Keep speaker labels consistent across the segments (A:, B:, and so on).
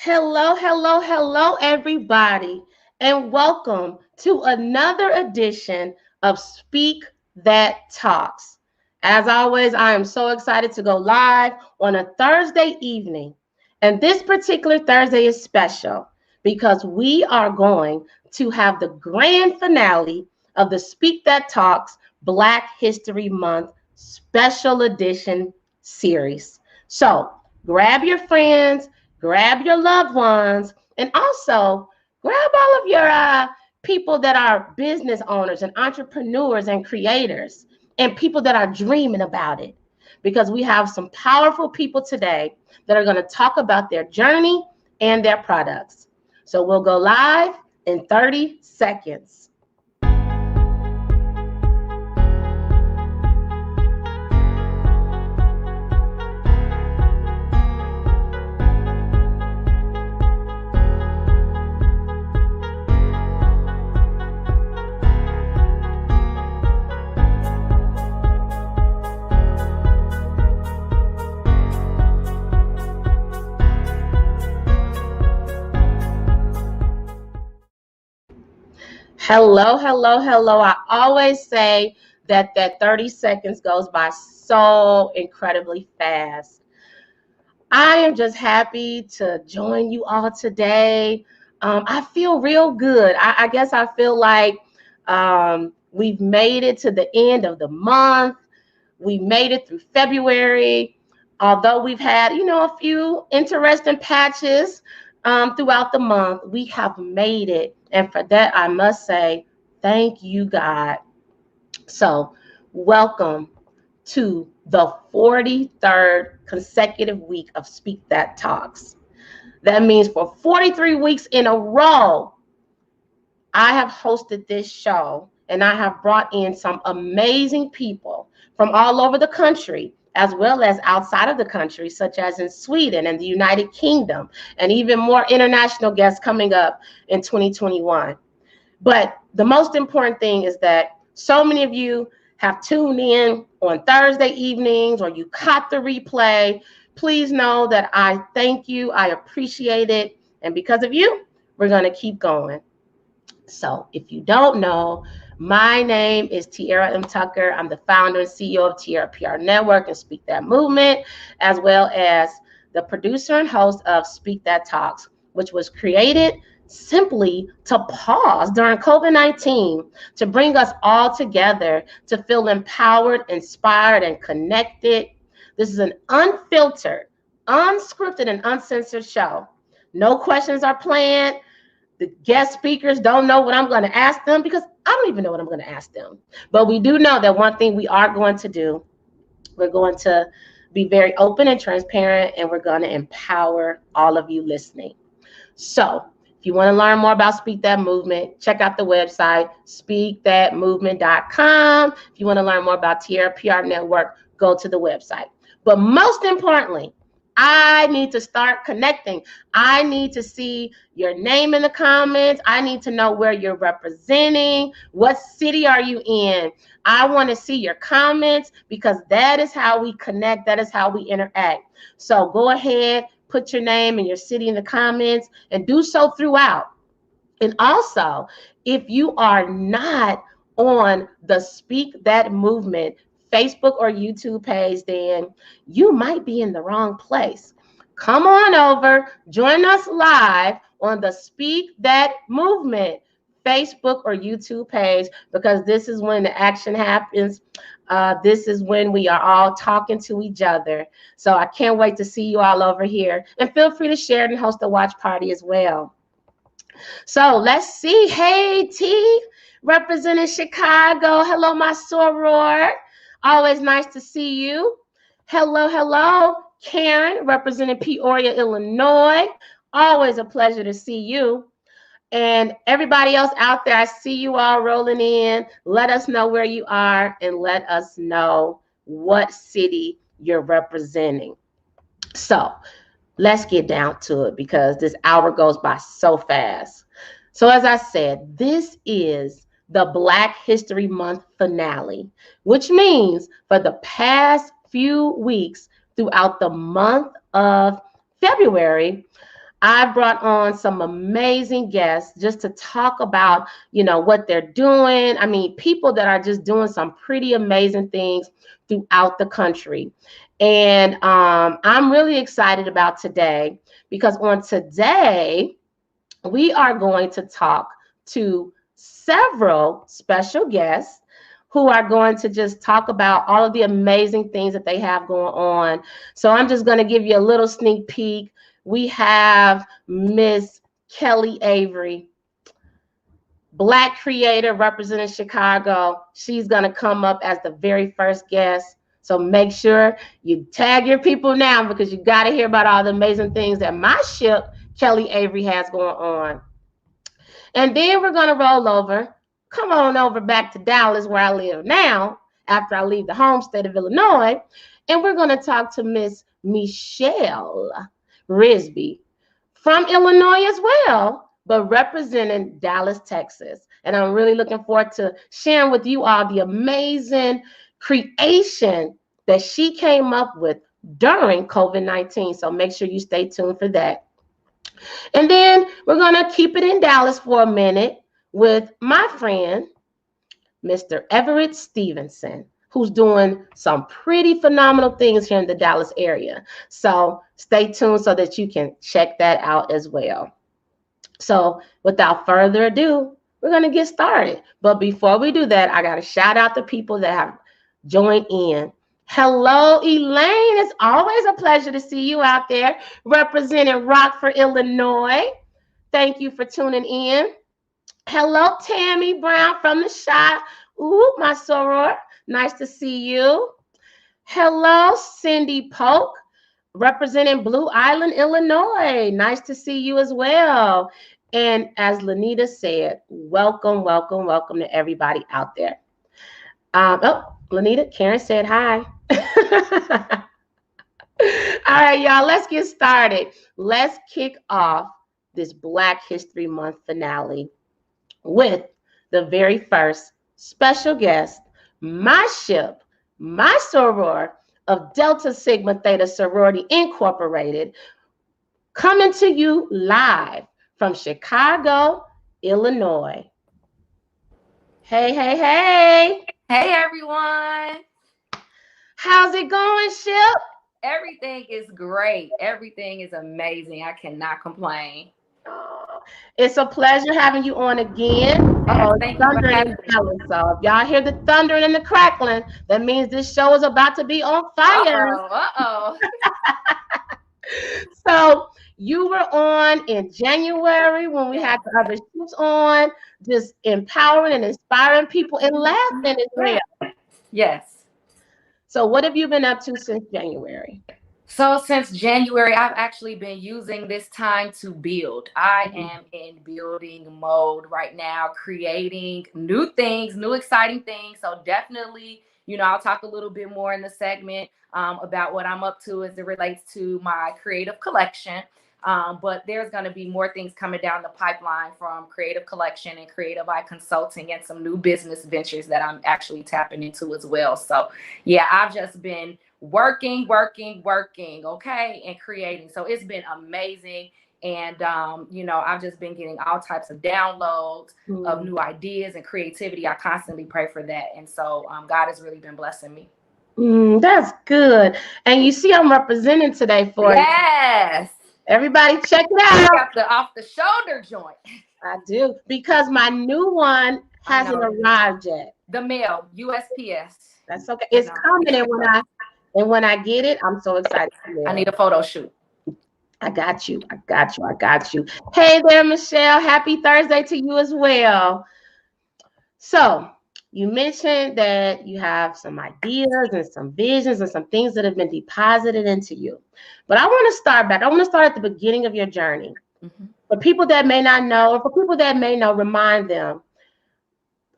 A: Hello, hello, hello, everybody, and welcome to another edition of Speak That Talks. As always, I am so excited to go live on a Thursday evening. And this particular Thursday is special because we are going to have the grand finale of the Speak That Talks Black History Month special edition series. So grab your friends, grab your loved ones, and also grab all of your people that are business owners and entrepreneurs and creators and people that are dreaming about it. Because we have some powerful people today that are going to talk about their journey and their products. So we'll go live in 30 seconds. Hello, hello, hello. I always say that 30 seconds goes by so incredibly fast. I am just happy to join you all today. I feel real good. I guess I feel like we've made it to the end of the month. We made it through February. Although we've had, a few interesting patches throughout the month, we have made it. And for that, I must say, thank you, God. So, welcome to the 43rd consecutive week of Speak That Talks. That means for 43 weeks in a row, I have hosted this show and I have brought in some amazing people from all over the country, as well as outside of the country, such as in Sweden and the United Kingdom, and even more international guests coming up in 2021. But the most important thing is that so many of you have tuned in on Thursday evenings or you caught the replay. Please know that I thank you. I appreciate it. And because of you, we're going to keep going. So if you don't know, my name is Tiara M. Tucker. I'm the founder and CEO of Tiara PR Network and Speak That Movement, as well as the producer and host of Speak That Talks, which was created simply to pause during COVID-19 to bring us all together to feel empowered, inspired, and connected. This is an unfiltered, unscripted, and uncensored show. No questions are planned. The guest speakers don't know what I'm going to ask them because I don't even know what I'm going to ask them. But we do know that one thing we are going to do, we're going to be very open and transparent, and we're going to empower all of you listening. So if you want to learn more about Speak That Movement, check out the website, SpeakThatMovement.com. If you want to learn more about Tiara PR Network, go to the website. But most importantly, I need to start connecting. I need to see your name in the comments. I need to know where you're representing. What city are you in? I want to see your comments because that is how we connect. That is how we interact. So go ahead, put your name and your city in the comments and do so throughout. And also, if you are not on the Speak That Movement Facebook or YouTube page, then you might be in the wrong place. Come on over, join us live on the Speak That Movement Facebook or YouTube page, because this is when the action happens. This is when we are all talking to each other. So I can't wait to see you all over here. And feel free to share it and host a watch party as well. So let's see. Hey, T, representing Chicago. Hello, my soror. Always nice to see you. Hello, hello. Karen, representing Peoria, Illinois. Always a pleasure to see you. And everybody else out there, I see you all rolling in. Let us know where you are and let us know what city you're representing. So let's get down to it because this hour goes by so fast. So as I said, this is the Black History Month finale, which means for the past few weeks throughout the month of February, I brought on some amazing guests just to talk about, what they're doing. I mean, people that are just doing some pretty amazing things throughout the country. And I'm really excited about today because on today, we are going to talk to several special guests who are going to just talk about all of the amazing things that they have going on. So I'm just going to give you a little sneak peek. We have Miss Keli Avery, Black creator representing Chicago. She's going to come up as the very first guest. So make sure you tag your people now because you got to hear about all the amazing things that my ship, Keli Avery, has going on. And then we're going to roll over, come on over back to Dallas where I live now after I leave the home state of Illinois. And we're going to talk to Miss Michelle Risby from Illinois as well, but representing Dallas, Texas. And I'm really looking forward to sharing with you all the amazing creation that she came up with during COVID-19. So make sure you stay tuned for that. And then we're going to keep it in Dallas for a minute with my friend, Mr. Everett Stevenson, who's doing some pretty phenomenal things here in the Dallas area. So stay tuned so that you can check that out as well. So without further ado, we're going to get started. But before we do that, I got to shout out the people that have joined in. Hello, Elaine. It's always a pleasure to see you out there representing Rockford, Illinois. Thank you for tuning in. Hello, Tammy Brown from the shop. Ooh, my soror. Nice to see you. Hello, Cindy Polk, representing Blue Island, Illinois. Nice to see you as well. And as Lanita said, welcome, welcome, welcome to everybody out there. Lanita, Karen said hi. All right, y'all, let's get started. Let's kick off this Black History Month finale with the very first special guest, my ship, my soror of Delta Sigma Theta Sorority Incorporated, coming to you live from Chicago, Illinois. Hey, hey, hey.
B: Hey, everyone.
A: How's it going, ship?
B: Everything is great. Everything is amazing. I cannot complain.
A: Oh, it's a pleasure having you on again.
B: Thank you for
A: Thundering
B: having
A: in Dallas. So if y'all hear the thundering and the crackling, that means this show is about to be on fire.
B: Uh-oh.
A: So you were on in January when we had the other ships on, just empowering and inspiring people and laughing as well.
B: Yes.
A: So what have you been up to since January?
B: So since January, I've actually been using this time to build. I am in building mode right now, creating new things, new exciting things. So definitely, I'll talk a little bit more in the segment about what I'm up to as it relates to my creative collection. But there's going to be more things coming down the pipeline from creative collection and creative eye consulting and some new business ventures that I'm actually tapping into as well. So yeah, I've just been working, okay, and creating. So it's been amazing. And, I've just been getting all types of downloads of new ideas and creativity. I constantly pray for that. And so God has really been blessing me.
A: That's good. And you see, I'm representing today for you.
B: Yes.
A: Everybody check it out.
B: Got the off the shoulder joint.
A: I do, because my new one hasn't arrived yet.
B: The mail, USPS.
A: That's okay. It's coming, and when I get it, I'm so excited.
B: I need a photo shoot.
A: I got you. Hey there, Michelle. Happy Thursday to you as well. So you mentioned that you have some ideas and some visions and some things that have been deposited into you. But I want to start back. I want to start at the beginning of your journey. Mm-hmm. For people that may not know, or for people that may know, remind them,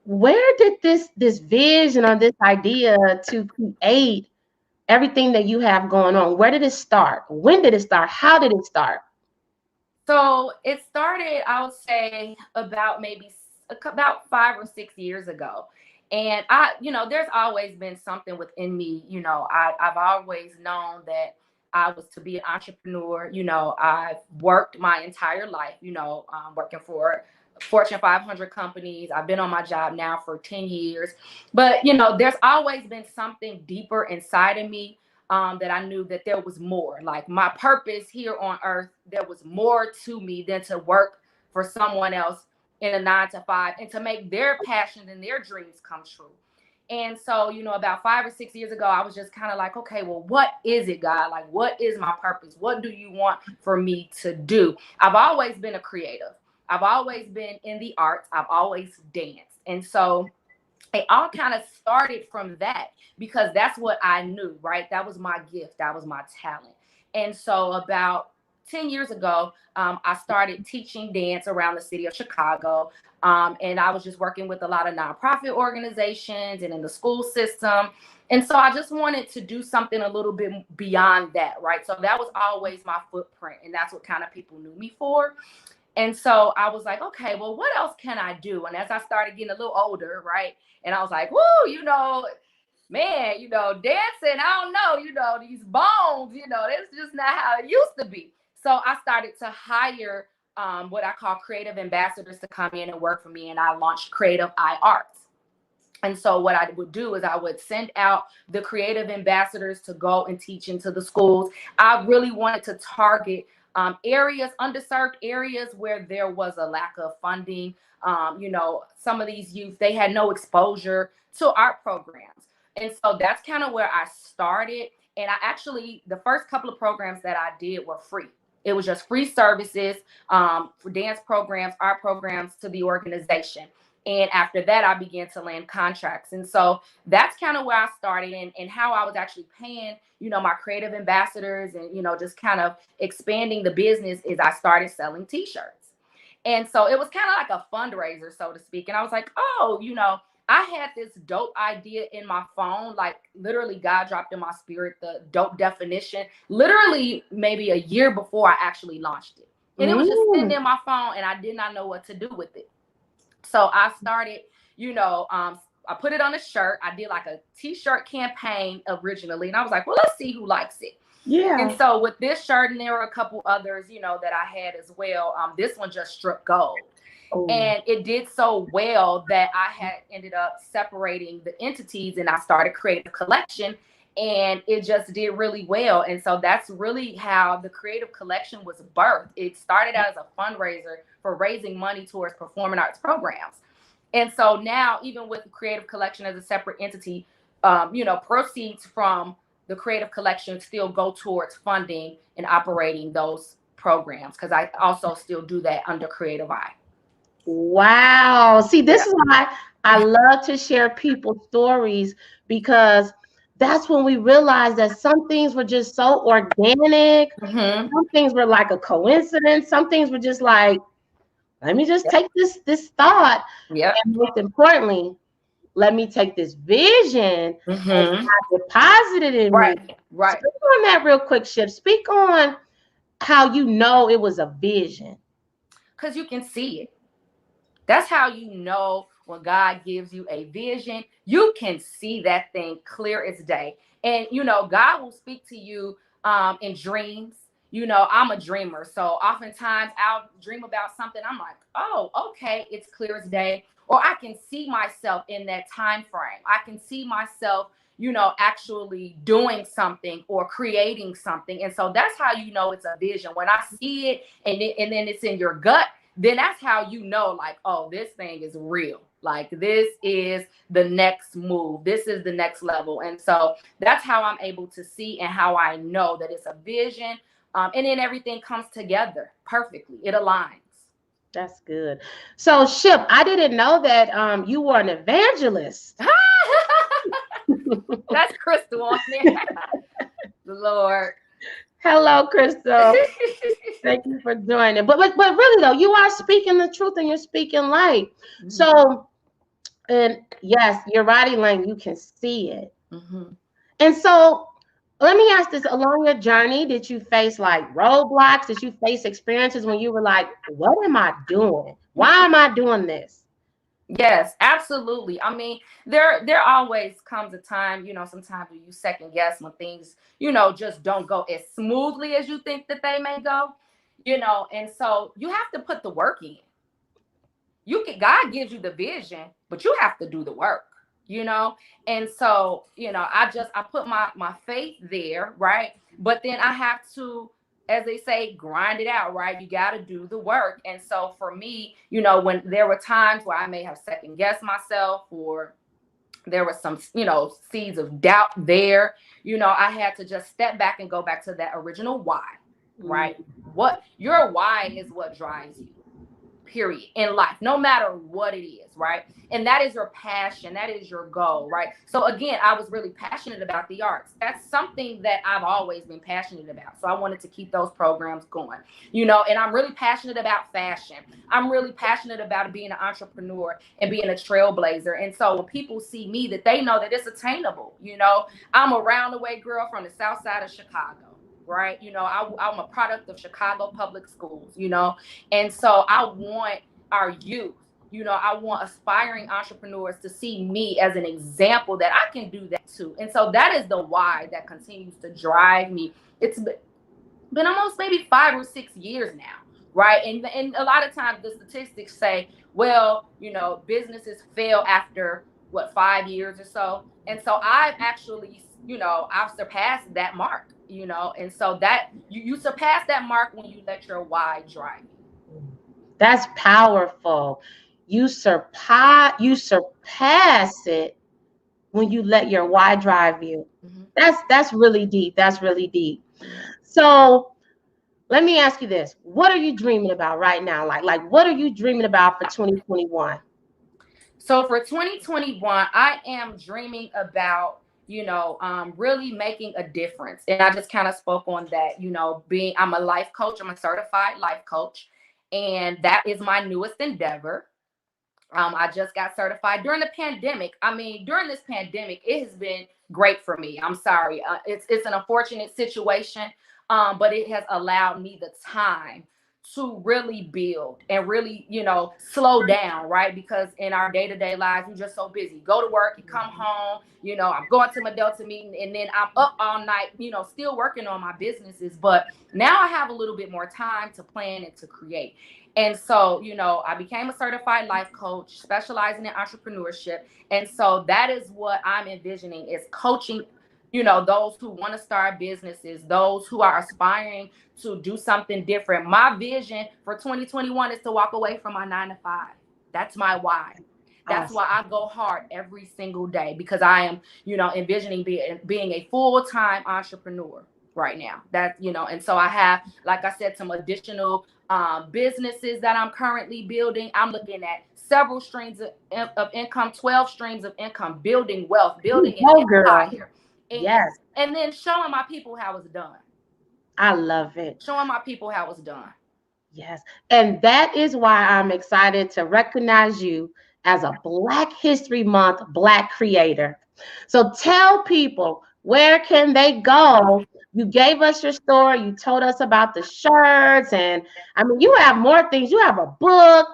A: where did this vision or this idea to create everything that you have going on, where did it start? When did it start? How did it start?
B: So it started, I would say, about 5 or 6 years ago. And there's always been something within me. I've always known that I was to be an entrepreneur. I've worked my entire life, working for Fortune 500 companies. I've been on my job now for 10 years. But, there's always been something deeper inside of me that I knew that there was more. Like my purpose here on earth, there was more to me than to work for someone else in a 9 to 5 and to make their passions and their dreams come true. And so, about 5 or 6 years ago, I was just kind of like, okay, well, what is it, God? Like, what is my purpose? What do you want for me to do? I've always been a creative. I've always been in the arts. I've always danced. And so it all kind of started from that because that's what I knew, right? That was my gift. That was my talent. And so about 10 years ago, I started teaching dance around the city of Chicago. And I was just working with a lot of nonprofit organizations and in the school system. And so I just wanted to do something a little bit beyond that, right? So that was always my footprint. And that's what kind of people knew me for. And so I was like, okay, well, what else can I do? And as I started getting a little older, right? And I was like, woo, man, dancing, I don't know, these bones, that's just not how it used to be. So I started to hire what I call creative ambassadors to come in and work for me. And I launched Creative Eye Arts. And so what I would do is I would send out the creative ambassadors to go and teach into the schools. I really wanted to target underserved areas where there was a lack of funding. Some of these youth, they had no exposure to art programs. And so that's kind of where I started. And the first couple of programs that I did were free. It was just free services for dance programs, art programs to the organization. And after that, I began to land contracts. And so that's kind of where I started and how I was actually paying, my creative ambassadors and, just kind of expanding the business is I started selling t-shirts. And so it was kind of like a fundraiser, so to speak. And I was like, oh, I had this dope idea in my phone, like literally God dropped in my spirit, the dope definition, literally maybe a year before I actually launched it. And it was just sitting in my phone and I did not know what to do with it. So I started, I put it on a shirt. I did like a t-shirt campaign originally. And I was like, well, let's see who likes it. Yeah. And so with this shirt, and there were a couple others, that I had as well. This one just struck gold. Oh. And it did so well that I had ended up separating the entities and I started creating a collection. And it just did really well. And so that's really how the creative collection was birthed. It started out as a fundraiser for raising money towards performing arts programs. And so now, even with the creative collection as a separate entity, proceeds from the creative collection still go towards funding and operating those programs because I also still do that under Creative Eye.
A: Wow. See, this is why I love to share people's stories because that's when we realized that some things were just so organic. Mm-hmm. Some things were like a coincidence. Some things were just like, let me just take this thought. Yeah. And most importantly, let me take this vision and deposit it in me. Right. Speak on that real quick, Ship. Speak on how you know it was a vision.
B: Because you can see it. That's how you know when God gives you a vision, you can see that thing clear as day. And, God will speak to you in dreams. I'm a dreamer. So oftentimes I'll dream about something. I'm like, oh, okay, it's clear as day. Or I can see myself in that time frame. I can see myself, actually doing something or creating something. And so that's how you know it's a vision. When I see it and then it's in your gut, then that's how you know, like, oh, this thing is real. Like, this is the next move. This is the next level. And so that's how I'm able to see and how I know that it's a vision. And then everything comes together perfectly. It aligns.
A: That's good. So, Ship, I didn't know that you were an evangelist.
B: That's Crystal on there. Lord.
A: Hello, Crystal. Thank you for joining. But really though, you are speaking the truth and you're speaking light. Mm-hmm. So, and yes, your body language, you can see it. Mm-hmm. And so, let me ask this: along your journey, did you face like roadblocks? Did you face experiences when you were like, "What am I doing? Why am I doing this?"
B: Yes, absolutely. I mean, there always comes a time, sometimes you second guess when things, just don't go as smoothly as you think that they may go, and so you have to put the work in. God gives you the vision, but you have to do the work, you know? And so, I put my faith there, right? But then I have to, as they say, grind it out, right? You got to do the work. And so for me, when there were times where I may have second guessed myself, or there was some, seeds of doubt there, I had to just step back and go back to that original why, right? What your why is what drives you, period, in life, no matter what it is, right? And that is your passion, that is your goal, right? So again, I was really passionate about the arts. That's something that I've always been passionate about, so I wanted to keep those programs going, and I'm really passionate about fashion. I'm really passionate about being an entrepreneur and being a trailblazer. And so when people see me, that they know that it's attainable. I'm a round-the-way girl from the south side of Chicago, right? I'm a product of Chicago public schools, and so I want our youth, I want aspiring entrepreneurs to see me as an example that I can do that too. And so that is the why that continues to drive me. It's been almost maybe 5 or 6 years now, right? And a lot of times the statistics say, well, businesses fail after what, 5 years or so. And so I've actually, I've surpassed that mark, and so that you surpass that mark when you let your why drive you.
A: That's powerful. You surpass it when you let your why drive you.
B: Mm-hmm.
A: That's really deep. That's really deep. So let me ask you this. What are you dreaming about right now? Like what are you dreaming about for 2021?
B: So for 2021, I am dreaming about, really making a difference. And I just kind of spoke on that, I'm a life coach, I'm a certified life coach, and that is my newest endeavor. I just got certified during the pandemic. I mean, during this pandemic, it has been great for me. I'm sorry. It's an unfortunate situation, but it has allowed me the time to really build and really, slow down, right? Because in our day-to-day lives, we're just so busy. Go to work, you come home, I'm going to my Delta meeting, and then I'm up all night, still working on my businesses. But now I have a little bit more time to plan and to create. And so, I became a certified life coach, specializing in entrepreneurship. And so that is what I'm envisioning, is coaching, those who want to start businesses, those who are aspiring to do something different. My vision for 2021 is to walk away from my 9 to 5. That's my why. That's why I go hard every single day, because I am, envisioning being a full-time entrepreneur right now. And so I have, like I said, some additional businesses that I'm currently building. I'm looking at several streams of income, 12 streams of income, building wealth, building an empire.
A: Yes.
B: And then showing my people how it's done.
A: I love it.
B: Showing my people how it's done.
A: Yes. And that is why I'm excited to recognize you as a Black History Month Black creator. So tell people, where can they go? You gave us your story. You told us about the shirts. And I mean, you have more things. You have a book.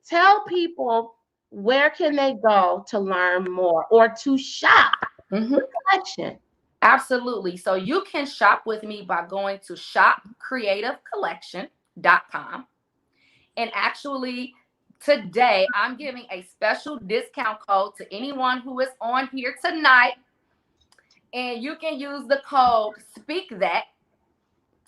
A: Tell people, where can they go to learn more or to shop the collection?
B: Absolutely. So you can shop with me by going to shopcreativecollection.com. And actually, today I'm giving a special discount code to anyone who is on here tonight. And you can use the code SpeakThat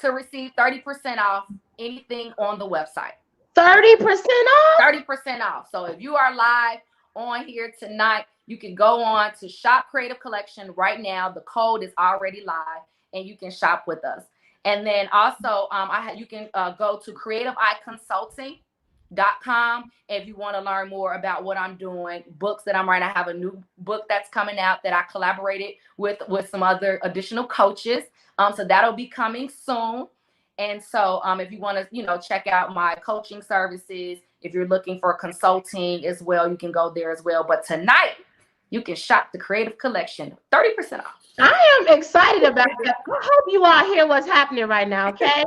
B: to receive 30% off anything on the website.
A: 30% off?
B: 30% off. So if you are live on here tonight, you can go on to Shop Creative Collection right now. The code is already live, and you can shop with us. And then also, you can go to creativeeyeconsulting.com if you want to learn more about what I'm doing, books that I'm writing. I have a new book that's coming out that I collaborated with some other additional coaches. So that'll be coming soon. And so if you want to, check out my coaching services, if you're looking for consulting as well, you can go there as well. But tonight, you can shop the Creative Collection, 30% off.
A: I am excited about that. I hope you all hear what's happening right now, okay?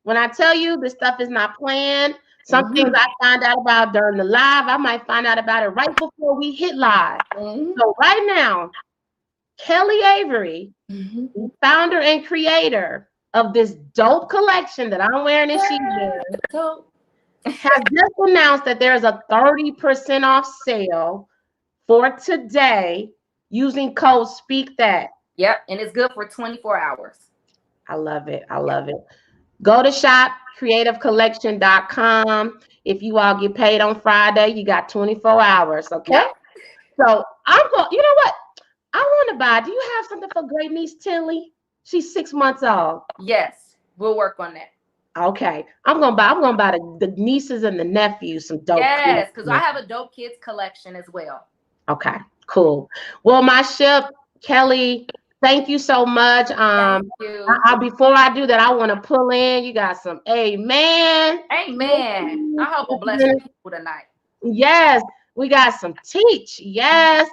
A: When I tell you this stuff is not planned, Some things I find out about during the live, I might find out about it right before we hit live. So right now, Kelly Avery, the founder and creator of this dope collection that I'm wearing and she's wearing, has just announced that there's a 30% off sale for today using code SpeakThat.
B: Yep, and it's good for 24 hours.
A: I love it. I love it. Go to shopcreativecollection.com. If you all get paid on Friday, you got 24 hours, okay?
B: Yep.
A: So I'm going, you know what? I want to buy. Do you have something for great niece Tilly? She's 6 months old.
B: Yes, we'll work on that.
A: Okay. I'm gonna buy the nieces and the nephews some dope.
B: Yes, because I have a dope kids collection as well.
A: Okay, cool. Well, my ship, Kelly, thank you so much.
B: Thank you.
A: Before I do that, I want to pull in. You got some amen.
B: Amen. I hope it bless people tonight.
A: Yes, we got some teach. Yes.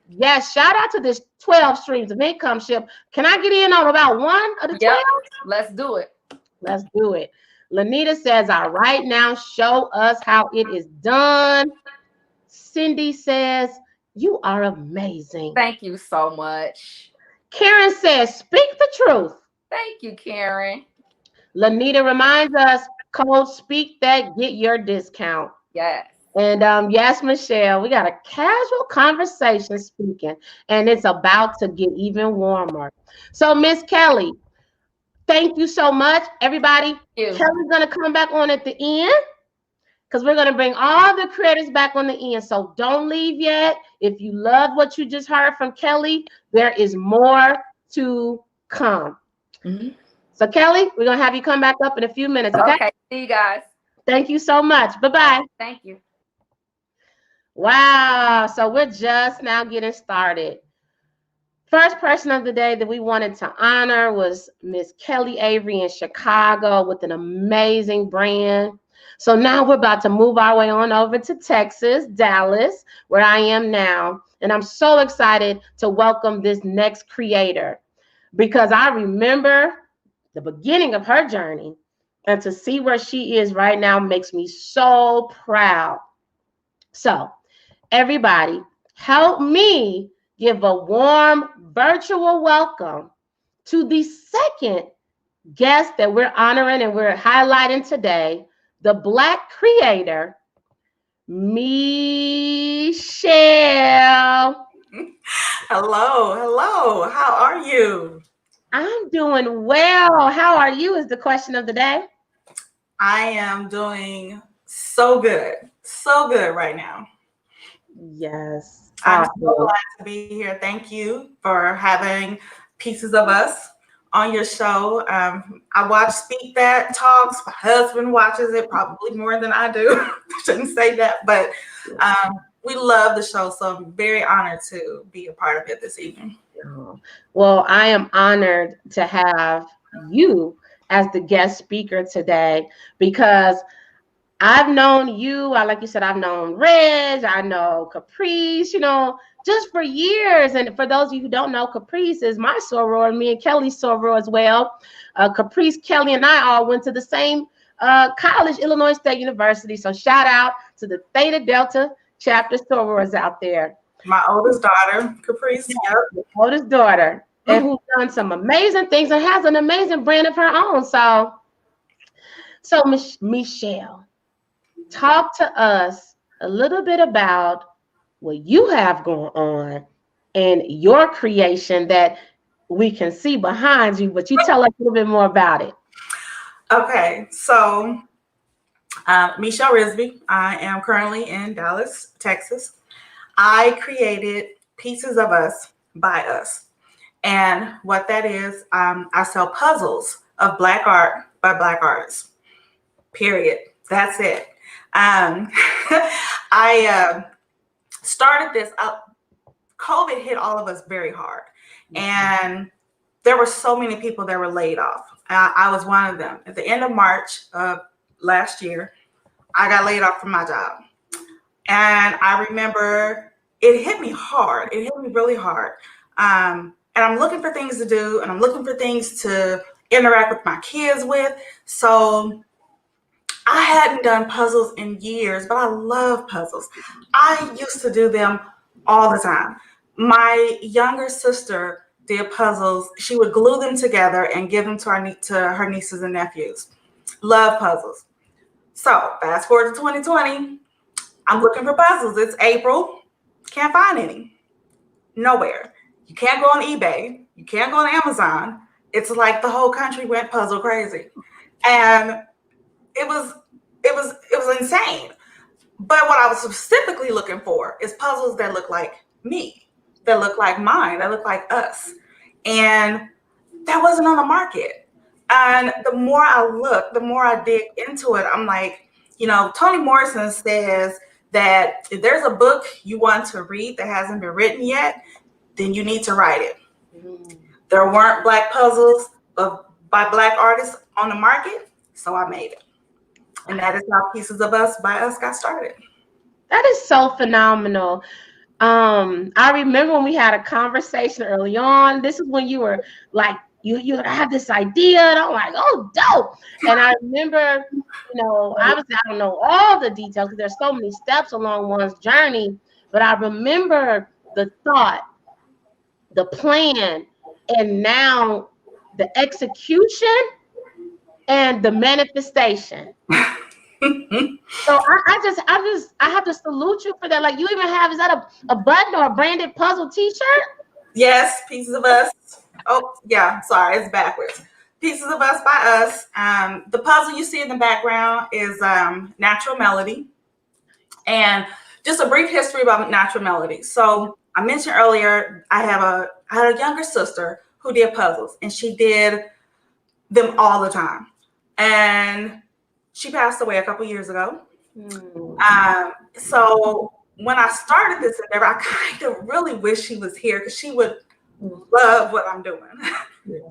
A: Yes. Shout out to this 12 streams of income ship. Can I get in on about one of the 12?
B: Yep. Let's do it.
A: Let's do it. Lanita says, all right, now show us how it is done. Cindy says, you are amazing.
B: Thank you so much.
A: Karen says, speak the truth.
B: Thank you, Karen.
A: Lanita reminds us, code SpeakThat, get your discount.
B: Yes.
A: And yes, Michelle, we got a casual conversation speaking, and it's about to get even warmer. So, Miss Kelly, thank you so much, everybody. Kelly's going to come back on at the end because we're going to bring all the creators back on the end. So don't leave yet. If you love what you just heard from Kelly, there is more to come. So, Kelly, we're going to have you come back up in a few minutes, okay?
B: Okay, see you guys.
A: Thank you so much. Bye-bye.
B: Thank you.
A: Wow. So we're just now getting started. First person of the day that we wanted to honor was Miss Kelly Avery in Chicago with an amazing brand. So now we're about to move our way on over to Texas, Dallas, where I am now. And I'm so excited to welcome this next creator because I remember the beginning of her journey, and to see where she is right now makes me so proud. So everybody, help me give a warm virtual welcome to the second guest that we're honoring and we're highlighting today, the Black creator, Michelle.
C: Hello. How are you?
A: I'm doing well. How are you is the question of the day.
C: I am doing so good right now.
A: Yes.
C: I'm so glad to be here. Thank you for having Pieces of Us on your show. I watch Speak That Talks. My husband watches it probably more than I do. Shouldn't say that, but we love the show, so I'm very honored to be a part of it this evening.
A: Well, I am honored to have you as the guest speaker today because I've known you, like you said, I've known Reg, I know Caprice, just for years. And for those of you who don't know, Caprice is my soror, and me and Kelly's soror as well. Caprice, Kelly, and I all went to the same college, Illinois State University. So shout out to the Theta Delta chapter sorors out there.
C: My oldest daughter, Caprice,
A: the oldest daughter, and who's done some amazing things and has an amazing brand of her own. So Michelle, talk to us a little bit about what you have going on and your creation that we can see behind you, but you tell us a little bit more about it.
C: Okay, so Michelle Risby. I am currently in Dallas, Texas. I created Pieces of Us by Us. And what that is, I sell puzzles of Black art by Black artists, period. That's it. I started this up. COVID hit all of us very hard. And there were so many people that were laid off. I was one of them. At the end of March of last year, I got laid off from my job. And I remember it hit me hard. It hit me really hard. And I'm looking for things to do, and I'm looking for things to interact with my kids with. So I hadn't done puzzles in years, but I love puzzles. I used to do them all the time. My younger sister did puzzles. She would glue them together and give them to her nieces and nephews. Love puzzles. So fast forward to 2020. I'm looking for puzzles. It's April. Can't find any. Nowhere. You can't go on eBay. You can't go on Amazon. It's like the whole country went puzzle crazy. And it was insane. But what I was specifically looking for is puzzles that look like me, that look like mine, that look like us. And that wasn't on the market. And the more I look, the more I dig into it, I'm like, Toni Morrison says that if there's a book you want to read that hasn't been written yet, then you need to write it. There weren't Black puzzles by Black artists on the market, so I made it. And that is how Pieces of Us by Us got started.
A: That is so phenomenal. I remember when we had a conversation early on. This is when you were like, you have this idea, and I'm like, oh, dope. And I remember, obviously I don't know all the details because there's so many steps along one's journey, but I remember the thought, the plan, and now the execution and the manifestation. So I have to salute you for that. Like, you even have, is that a button or a branded puzzle t-shirt?
C: Yes, Pieces of Us. Oh yeah, sorry, it's backwards. Pieces of Us by Us. The puzzle you see in the background is Natural Melody. And just a brief history about Natural Melody. So I mentioned earlier, I had a younger sister who did puzzles, and she did them all the time. And she passed away a couple years ago. So when I started this endeavor, I kind of really wish she was here because she would love what I'm doing.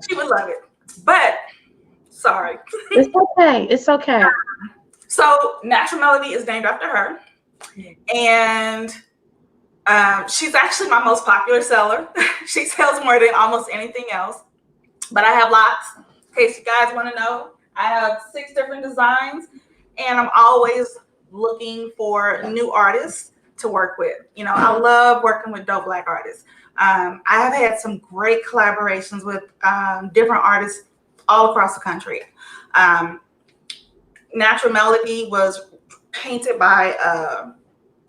C: She would love it. But sorry.
A: It's okay. It's okay.
C: So Natural Melody is named after her. And she's actually my most popular seller. She sells more than almost anything else. But I have lots, in case you guys want to know. I have 6 different designs, and I'm always looking for new artists to work with. I love working with dope Black artists. I have had some great collaborations with different artists all across the country. Natural Melody was painted by a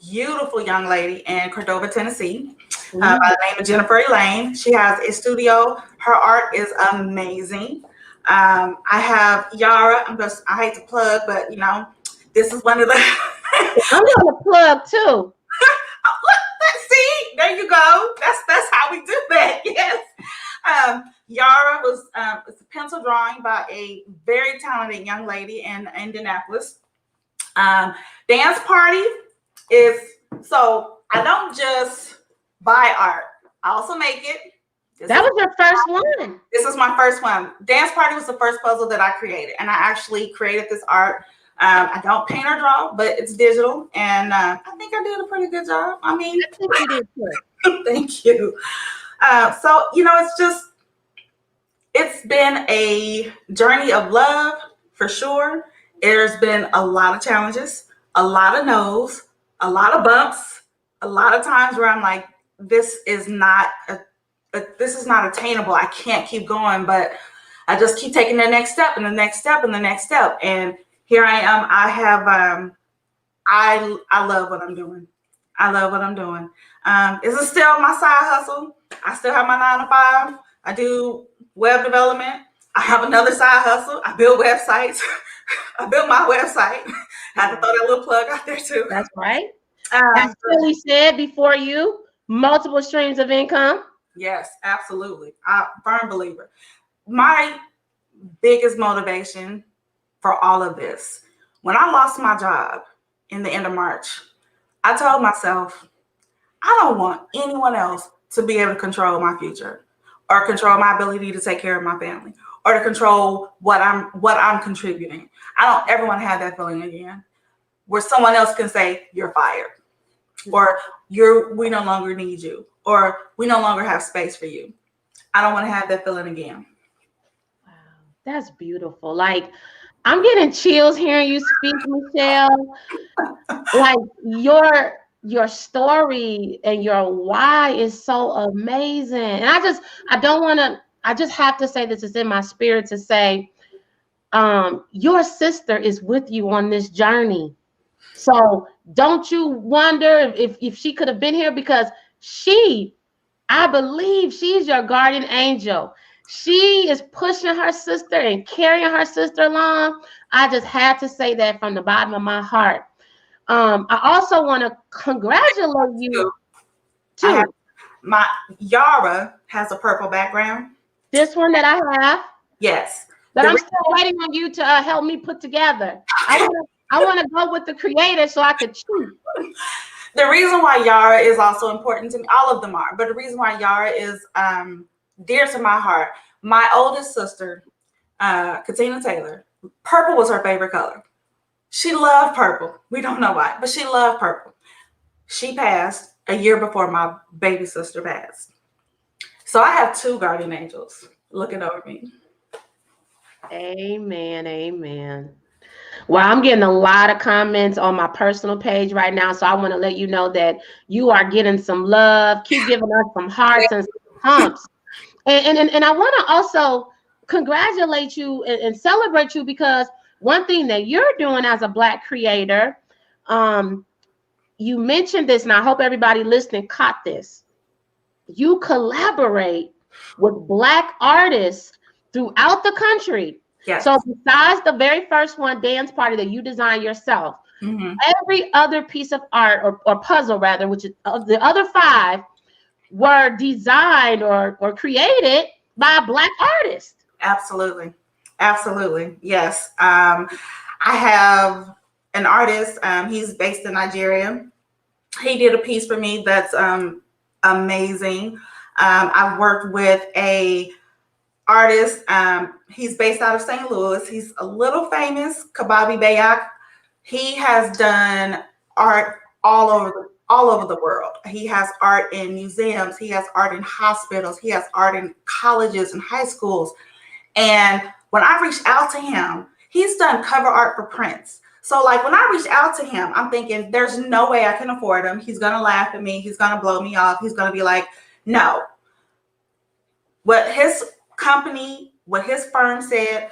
C: beautiful young lady in Cordova, Tennessee, by the name of Jennifer Elaine. She has a studio. Her art is amazing. I have Yara. I hate to plug, but this is one of the.
A: I'm gonna plug too.
C: See, there you go. That's how we do that. Yes. Yara was it's a pencil drawing by a very talented young lady in Indianapolis. Dance Party is, so I don't just buy art. I also make it.
A: That was your first one.
C: This is my first one. Dance Party was the first puzzle that I created, and I actually created this art. I don't paint or draw, but it's digital, and I think I did a pretty good job. I think you did too. Thank you. So it's been a journey of love for sure. There's been a lot of challenges, a lot of no's, a lot of bumps, a lot of times where I'm like, this is not attainable. I can't keep going, but I just keep taking the next step and the next step and the next step. And here I am. I love what I'm doing. I love what I'm doing. This is still my side hustle. I still have my 9 to 5. I do web development. I have another side hustle. I build websites. I built my website. I had to throw that little plug out there too.
A: That's right. As Keli said before you, multiple streams of income.
C: Yes, absolutely. I'm a firm believer. My biggest motivation for all of this, when I lost my job in the end of March, I told myself, I don't want anyone else to be able to control my future or control my ability to take care of my family or to control what I'm contributing. I don't ever want to have that feeling again where someone else can say, you're fired, or we no longer need you, or we no longer have space for you. I don't want to have that feeling again.
A: Wow, that's beautiful. Like, I'm getting chills hearing you speak, Michelle. Like your story and your why is so amazing. And I just have to say this is in my spirit to say, your sister is with you on this journey. So don't you wonder if she could have been here, because I believe she's your guardian angel. She is pushing her sister and carrying her sister along. I just had to say that from the bottom of my heart. I also want to congratulate you too.
C: My Yara has a purple background.
A: This one that I have.
C: Yes.
A: That I'm still waiting on you to help me put together. I want to go with the creator so I could choose.
C: The reason why Yara is also important to me, all of them are, but the reason why Yara is dear to my heart, my oldest sister, Katina Taylor, purple was her favorite color. She loved purple. We don't know why, but she loved purple. She passed a year before my baby sister passed. So I have two guardian angels looking over me.
A: Amen. Amen. Well, I'm getting a lot of comments on my personal page right now, so I want to let you know that you are getting some love. Keep giving us some hearts and some humps. And I want to also congratulate you and celebrate you, because one thing that you're doing as a Black creator, you mentioned this, and I hope everybody listening caught this. You collaborate with Black artists throughout the country.
C: Yes.
A: So besides the very first one, Dance Party, that you designed yourself, every other piece of art or puzzle rather, which is the other 5, were designed or created by a Black artist.
C: Absolutely. Absolutely. Yes. I have an artist. He's based in Nigeria. He did a piece for me that's amazing. I've worked with a artist. He's based out of St. Louis. He's a little famous, Kababi Bayak. He has done art all over the world. He has art in museums. He has art in hospitals. He has art in colleges and high schools. And when I reached out to him, he's done cover art for Prince. So like when I reached out to him, I'm thinking there's no way I can afford him. He's going to laugh at me. He's going to blow me off. He's going to be like, no. What his company, what his firm said,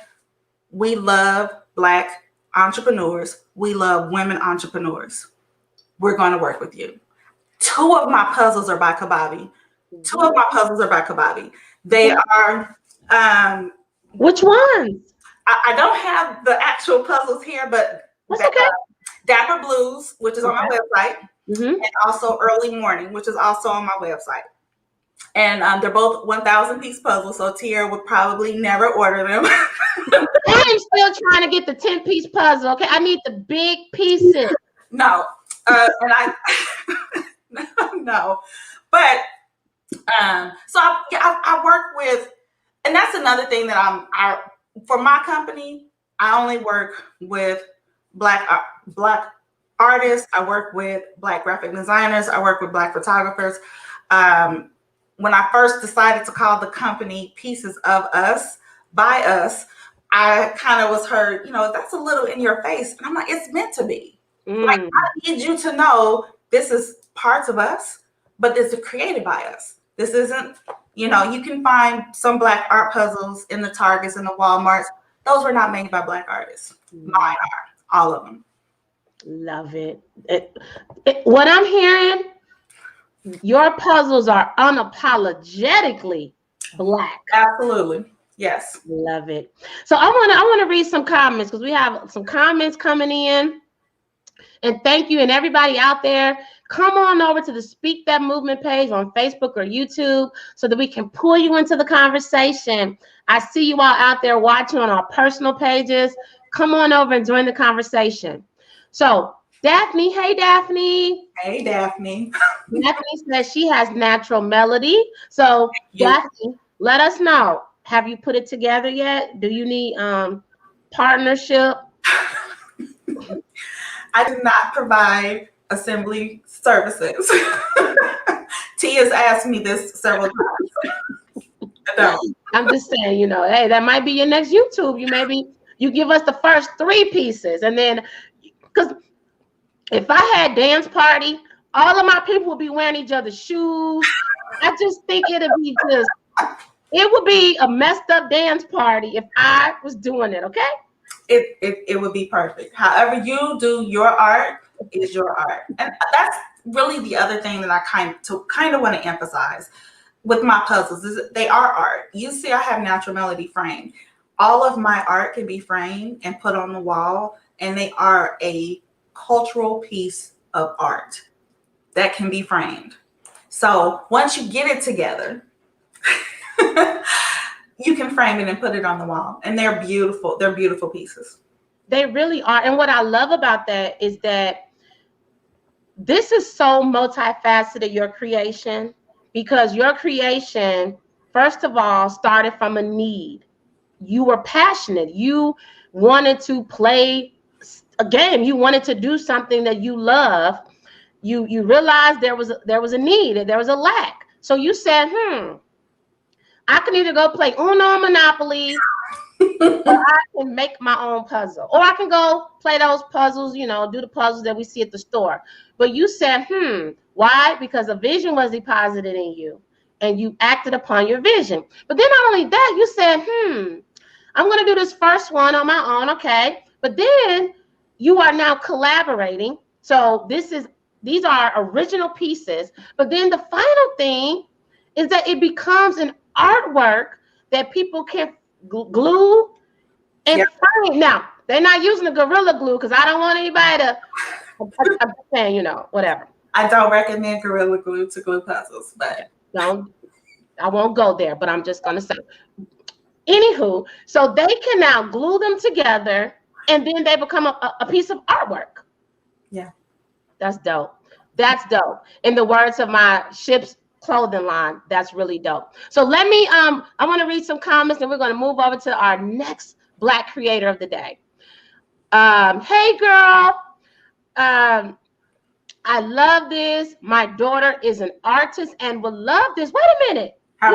C: we love Black entrepreneurs. We love women entrepreneurs. We're going to work with you. 2 of my puzzles are by Kababi. 2 of my puzzles are by Kababi. They are...
A: Which ones?
C: I don't have the actual puzzles here, but
A: that's okay.
C: Dapper Blues, which is on my website, and also Early Morning, which is also on my website. And they're both 1,000-piece puzzles, so Tiara would probably never order them.
A: I'm still trying to get the 10-piece puzzle. Okay, I need the big pieces.
C: No, and I no, but so I work with, and that's another thing that for my company, I only work with Black artists. I work with Black graphic designers. I work with Black photographers. When I first decided to call the company Pieces of Us, by Us, I kind of was heard, that's a little in your face. And I'm like, it's meant to be. Like, I need you to know this is parts of us, but this is created by us. This isn't, you can find some Black art puzzles in the Targets and the Walmarts. Those were not made by Black artists. Mine are, all of them.
A: Love it. What I'm hearing, your puzzles are unapologetically Black.
C: Absolutely. Yes.
A: Love it. So I want to read some comments, because we have some comments coming in. And thank you. And everybody out there, come on over to the Speak That Movement page on Facebook or YouTube so that we can pull you into the conversation. I see you all out there watching on our personal pages. Come on over and join the conversation. So Daphne, hey Daphne.
C: Hey Daphne.
A: Daphne says she has natural melody. So Daphne, let us know. Have you put it together yet? Do you need partnership?
C: I do not provide assembly services. T has asked me this several times.
A: I'm just saying, hey, that might be your next YouTube. You You give us the first 3 pieces, and then, because if I had dance party, all of my people would be wearing each other's shoes. I just think it would be a messed up dance party if I was doing it. Okay.
C: It would be perfect. However you do your art is your art, and that's really the other thing that I kind of want to emphasize with my puzzles is that they are art. You see, I have natural melody framed. All of my art can be framed and put on the wall, and they are a cultural piece of art that can be framed. So once you get it together, you can frame it and put it on the wall, and they're beautiful. They're beautiful pieces.
A: They really are. And what I love about that is that this is so multifaceted, your creation, because your creation, first of all, started from a need. You were passionate. You wanted to play a game. You wanted to do something that you love. You realized there was a need, there was a lack. So you said, I can either go play Uno Monopoly, or I can make my own puzzle, or I can go play those puzzles, do the puzzles that we see at the store. But you said, why? Because a vision was deposited in you, and you acted upon your vision. But then not only that, you said, I'm going to do this first one on my own, okay? But then you are now collaborating. So these are original pieces. But then the final thing is that it becomes an artwork that people can glue and frame. Now, they're not using the Gorilla Glue because I don't want anybody to, I'm just saying, whatever.
C: I don't recommend Gorilla Glue to glue puzzles, but
A: I won't go there, but I'm just going to say. Anywho, so they can now glue them together, and then they become a piece of artwork.
C: Yeah.
A: That's dope. That's dope. In the words of my ship's clothing line, that's really dope. So let me, I want to read some comments, and we're going to move over to our next Black creator of the day. Hey, girl. I love this. My daughter is an artist and will love this. Wait a minute.
C: Have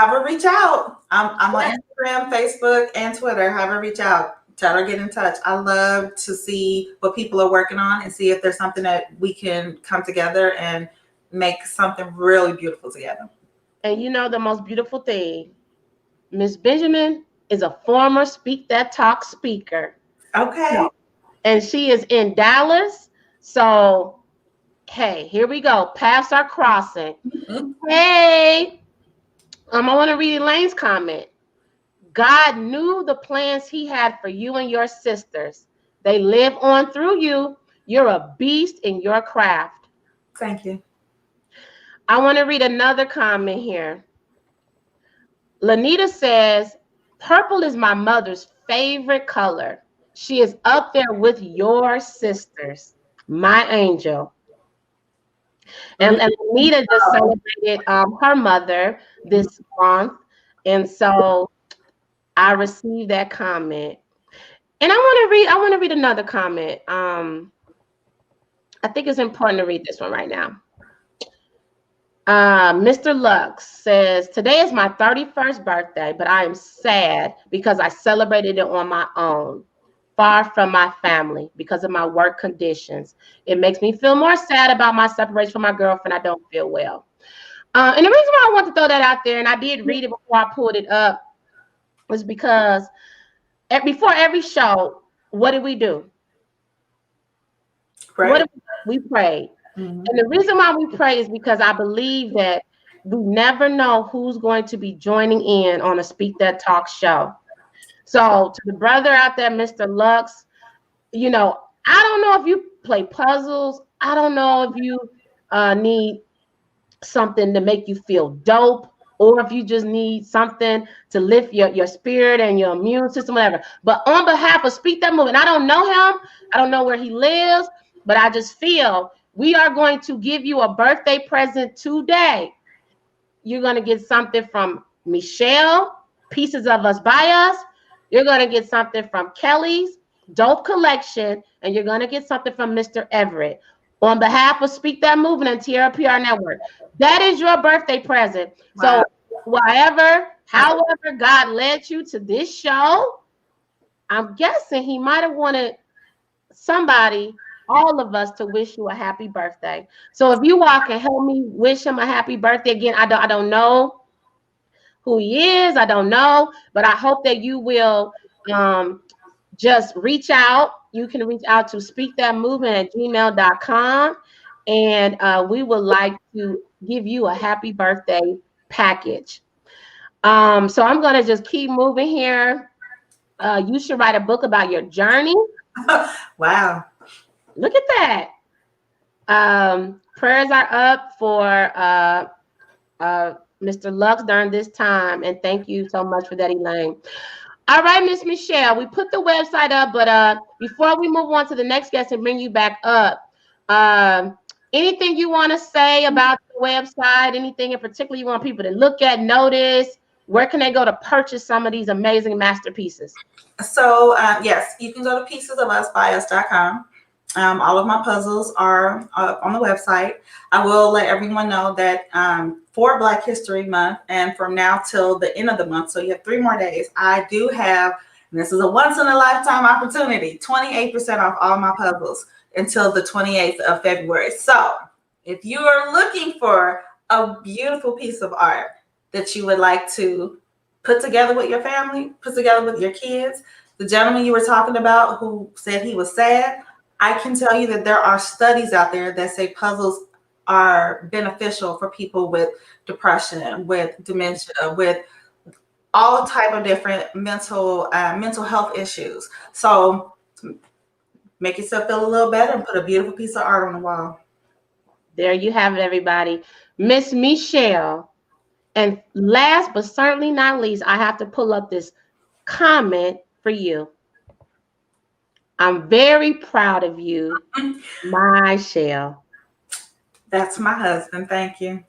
C: her reach out. I'm on Instagram, Facebook, and Twitter. Have her reach out. Tell her get in touch. I love to see what people are working on and see if there's something that we can come together and make something really beautiful together.
A: And the most beautiful thing, Miss Benjamin is a former Speak That Talk speaker.
C: Okay.
A: And she is in Dallas. So, hey, here we go. Paths are crossing. Hey. I want to read Elaine's comment. God knew the plans he had for you and your sisters. They live on through you. You're a beast in your craft.
C: Thank you.
A: I want to read another comment here. Lanita says, purple is my mother's favorite color. She is up there with your sisters. My angel. And Lanita just celebrated her mother this month. And so I received that comment. And I want to read another comment. I think it's important to read this one right now. Mr. Lux says, today is my 31st birthday, but I am sad because I celebrated it on my own, far from my family because of my work conditions. It makes me feel more sad about my separation from my girlfriend. I don't feel well. And the reason why I want to throw that out there, and I did read it before I pulled it up, was because before every show, what did we do?
C: Right.
A: We prayed. And the reason why we pray is because I believe that we never know who's going to be joining in on a Speak That Talk show. So to the brother out there, Mr. Lux, I don't know if you play puzzles. I don't know if you need something to make you feel dope, or if you just need something to lift your spirit and your immune system, whatever. But on behalf of Speak That Movement, I don't know him. I don't know where he lives, but I just feel we are going to give you a birthday present today. You're going to get something from Michelle, Pieces of Us by Us. You're going to get something from Kelly's Dope Collection, and you're going to get something from Mr. Everett. On behalf of Speak That Movement and Tiara PR Network, that is your birthday present. Wow. So however God led you to this show, I'm guessing he might have wanted somebody, all of us, to wish you a happy birthday. So if you all can help me wish him a happy birthday again, I don't know who he is, I don't know, but I hope that you will just reach out. You can reach out to speakthatmovement@gmail.com, and we would like to give you a happy birthday package. So I'm gonna just keep moving here. You should write a book about your journey.
C: Wow.
A: Look at that. Prayers are up for Mr. Lux during this time, and thank you so much for that, Elaine. All right, Miss Michelle, we put the website up, but before we move on to the next guest and bring you back up, anything you want to say about the website? Anything in particular you want people to look at, notice? Where can they go to purchase some of these amazing masterpieces?
C: So yes, you can go to piecesofusbyus.com. All of my puzzles are on the website. I will let everyone know that for Black History Month and from now till the end of the month, so you have 3 more days, I do have, and this is a once in a lifetime opportunity, 28% off all my puzzles until the 28th of February. So if you are looking for a beautiful piece of art that you would like to put together with your family, put together with your kids, the gentleman you were talking about who said he was sad, I can tell you that there are studies out there that say puzzles are beneficial for people with depression, with dementia, with all type of different mental health issues. So make yourself feel a little better and put a beautiful piece of art on the wall.
A: There you have it, everybody. Miss Michelle. And last but certainly not least, I have to pull up this comment for you. I'm very proud of you, Michelle.
C: That's my husband. Thank you.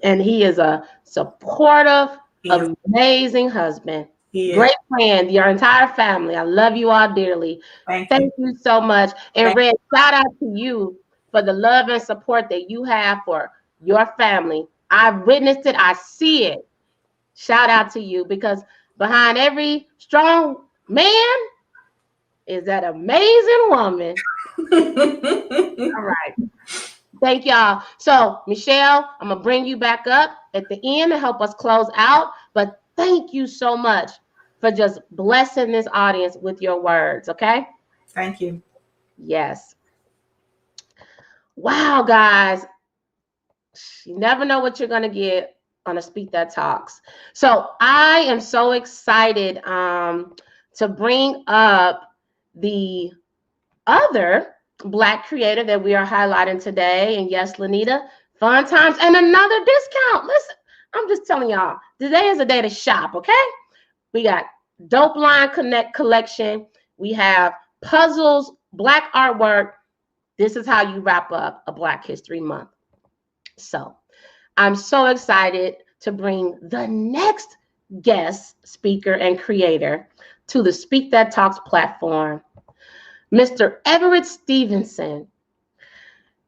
A: And he is a supportive, amazing husband. Great friend, your entire family. I love you all dearly. Thank you so much. And Red, shout out to you for the love and support that you have for your family. I've witnessed it. I see it. Shout out to you, because behind every strong man is that amazing woman. All right. Thank y'all. So, Michelle, I'm going to bring you back up at the end to help us close out. But thank you so much for just blessing this audience with your words, okay?
C: Thank you.
A: Yes. Wow, guys. You never know what you're going to get on a Speak That Talks. So I am so excited to bring up the other Black creator that we are highlighting today. And yes, Lanita, fun times and another discount. Listen, I'm just telling y'all, today is a day to shop, okay? We got Dope Line Connect collection. We have puzzles, Black artwork. This is how you wrap up a Black History Month. So I'm so excited to bring the next guest speaker and creator to the Speak That Talks platform, Mr. Everett Stevenson.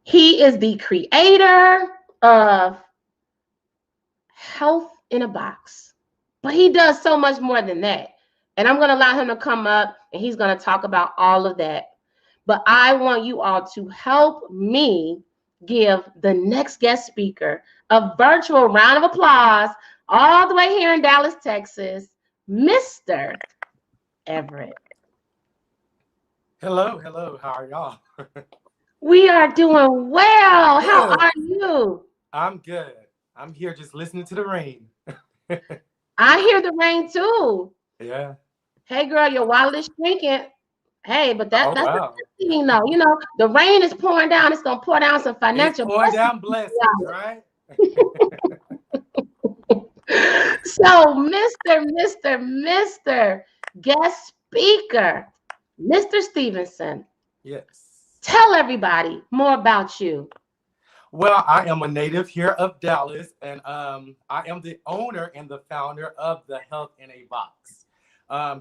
A: He is the creator of Health in a Box, but he does so much more than that. And I'm going to allow him to come up and he's going to talk about all of that. But I want you all to help me give the next guest speaker a virtual round of applause all the way here in Dallas, Texas, Mr. Everett.
D: Hello, hello. How are y'all?
A: We are doing well. Good. How are you?
D: I'm good. I'm here just listening to the rain.
A: I hear the rain too.
D: Yeah.
A: Hey, girl, your wallet is shrinking. Hey, but that's
D: wow.
A: the thing, though. You know, the rain is pouring down. It's gonna pour down some financial.
D: It's pouring down blessings, right?
A: So, Mr. Guest Speaker, Mr. Stevenson.
D: Yes.
A: Tell everybody more about you.
D: Well, I am a native here of Dallas, and I am the owner and the founder of the Health in a Box.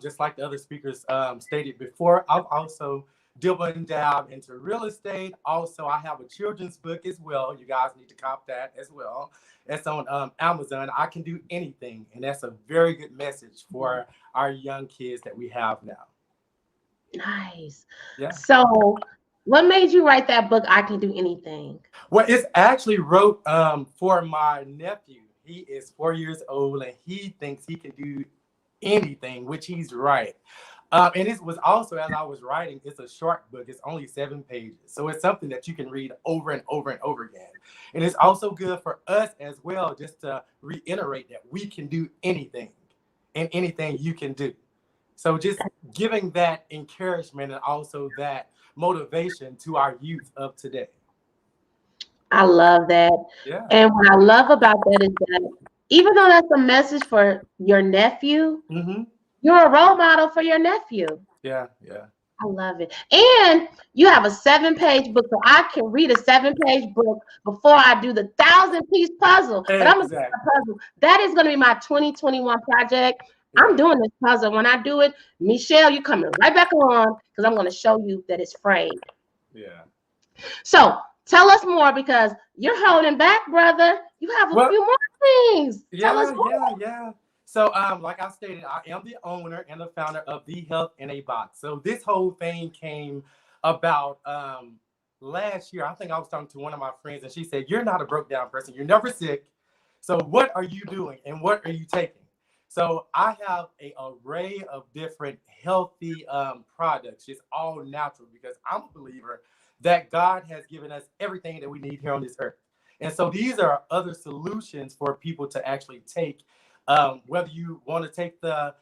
D: Just like the other speakers stated before, I've also dipping down into real estate. Also, I have a children's book as well. You guys need to cop that as well. It's on Amazon. I can do anything, and that's a very good message for our young kids that we have now.
A: Nice.
D: Yeah.
A: So, what made you write that book, I Can Do Anything?
D: Well, it's actually wrote for my nephew. He is 4 years old and he thinks he can do anything, which he's right. And it was also, as I was writing, it's a short book. It's only 7 pages. So it's something that you can read over and over and over again. And it's also good for us as well, just to reiterate that we can do anything and anything you can do. So just giving that encouragement and also that motivation to our youth of today.
A: I love that.
D: Yeah.
A: And what I love about that is that even though that's a message for your nephew,
D: Mm-hmm.
A: you're a role model for your nephew.
D: Yeah. Yeah.
A: I love it. And you have a 7-page book, so I can read a 7-page book before I do the 1,000-piece puzzle. But I'm going to do
D: Exactly.
A: a puzzle. That is going to be my 2021 project. I'm
D: Yeah.
A: doing this puzzle. When I do it, Michelle, you're coming right back on because I'm going to show you that it's framed.
D: Yeah.
A: So tell us more because you're holding back, brother. You have a
D: Well,
A: few more things. Tell us
D: yeah,
A: more.
D: yeah. So, like I stated, I am the owner and the founder of The Health in a Box. So this whole thing came about last year. I think I was talking to one of my friends, and she said, "You're not a broke down person. You're never sick. So what are you doing, and what are you taking?" So I have an array of different healthy products, just all natural, because I'm a believer that God has given us everything that we need here on this earth. And so these are other solutions for people to actually take, whether you want to take the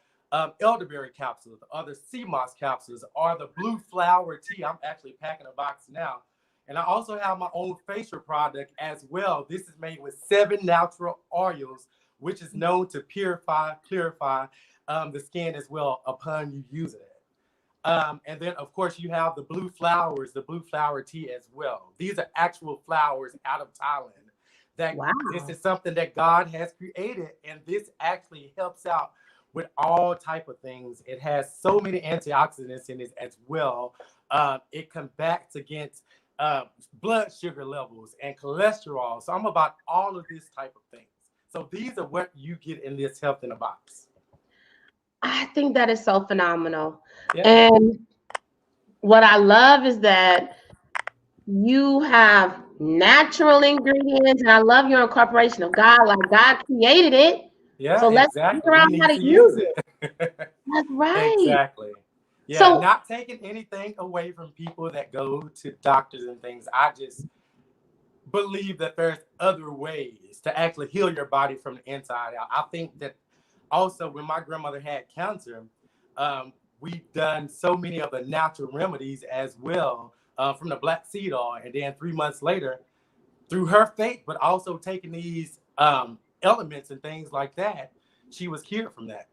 D: elderberry capsules, the other sea moss capsules, or the blue flower tea. I'm actually packing a box now. And I also have my own facial product as well. This is made with 7 natural oils, which is known to purify, clarify the skin as well upon you using it. And then, of course, you have the blue flowers, the blue flower tea as well. These are actual flowers out of Thailand. That
A: Wow.
D: This is something that God has created, and this actually helps out with all type of things. It has so many antioxidants in it as well. It combats against blood sugar levels and cholesterol. So I'm about all of this type of things. So these are what you get in this Health in a Box.
A: I think that is so phenomenal.
D: Yeah.
A: And what I love is that you have natural ingredients, and I love your incorporation of God, like God created it.
D: Yeah,
A: So let's
D: exactly.
A: figure
D: We
A: out how
D: need
A: to
D: to
A: use
D: use
A: it.
D: it.
A: That's right.
D: Exactly. Yeah,
A: So
D: not taking anything away from people that go to doctors and things. I just believe that there's other ways to actually heal your body from the inside out. I think that also when my grandmother had cancer, we've done so many of the natural remedies as well, from the black seed oil. And then 3 months later, through her faith, but also taking these elements and things like that, she was cured from that.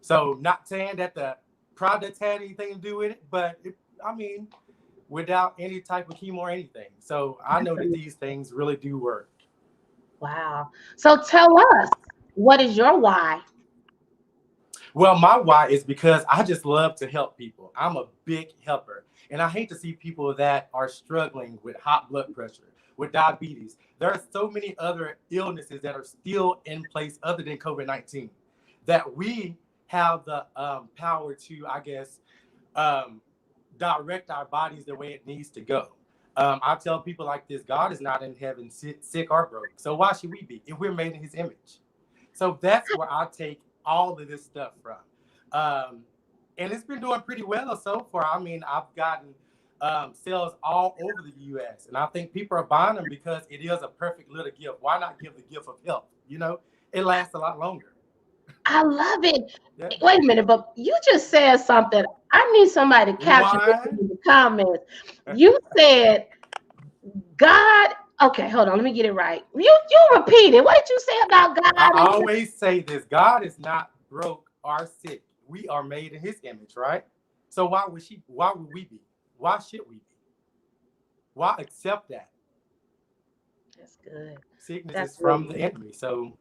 D: So not saying that the products had anything to do with it, but I mean, without any type of chemo or anything. So I know that these things really do work.
A: wow. So tell us, what is your why?
D: Well, my why is because I just love to help people. I'm a big helper. And I hate to see people that are struggling with high blood pressure, with diabetes. There are so many other illnesses that are still in place other than COVID-19 that we have the power to, I guess, direct our bodies the way it needs to go. I tell people like this: God is not in heaven sick or broke. So why should we be if we're made in his image? So that's where I take all of this stuff from. And it's been doing pretty well so far. I mean, I've gotten sales all over the US, and I think people are buying them because it is a perfect little gift. Why not give the gift of health? You know, it lasts a lot longer.
A: I love it.
D: Yeah.
A: Wait a minute, but you just said something. I need somebody to capture this
D: Rewind.
A: in the comments. You said God. Okay, hold on. Let me get it right. You repeat it. What did you say about God?
D: I always say this: God is not broke or sick. We are made in his image, right? So why would we be? Why should we be? Why accept that?
A: That's good.
D: Sickness
A: That's
D: is from
A: really
D: the enemy. So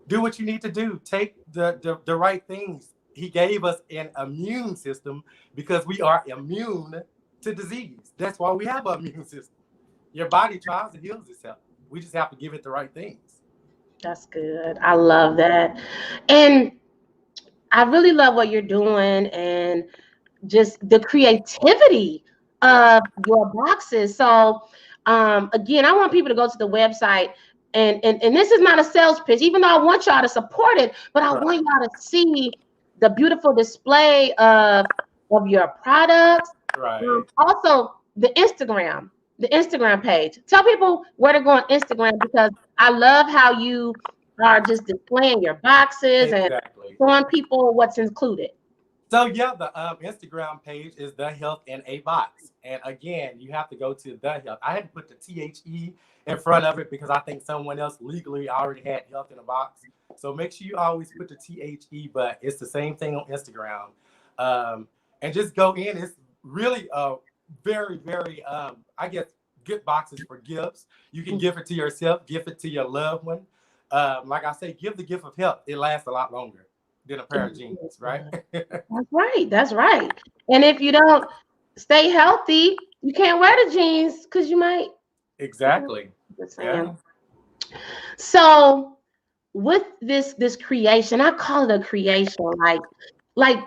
D: do what you need to do. Take the right things. He gave us an immune system because we are immune to disease. That's why we have an immune system. Your body tries to heal itself. We just have to give it the right things.
A: That's good. I love that. And I really love what you're doing. And just the creativity of your boxes. So again, I want people to go to the website, and this is not a sales pitch, even though I want y'all to support it, but I want y'all to see the beautiful display of your products.
D: Right.
A: Also, the Instagram page. Tell people where to go on Instagram, because I love how you are just displaying your boxes and
D: Exactly.
A: showing people what's included.
D: So yeah, the Instagram page is the Health in a Box, and again, you have to go to the Health. I had to put the THE in front of it because I think someone else legally already had Health in a Box. So make sure you always put the THE, but it's the same thing on Instagram. And just go in. It's really very, very, I guess, good boxes for gifts. You can give it to yourself, give it to your loved one. Like I say, give the gift of health. It lasts a lot longer than a pair of jeans, right?
A: That's right. That's right. And if you don't stay healthy, you can't wear the jeans because you might.
D: Exactly.
A: Just saying. Yeah. So with this creation, I call it a creation. Like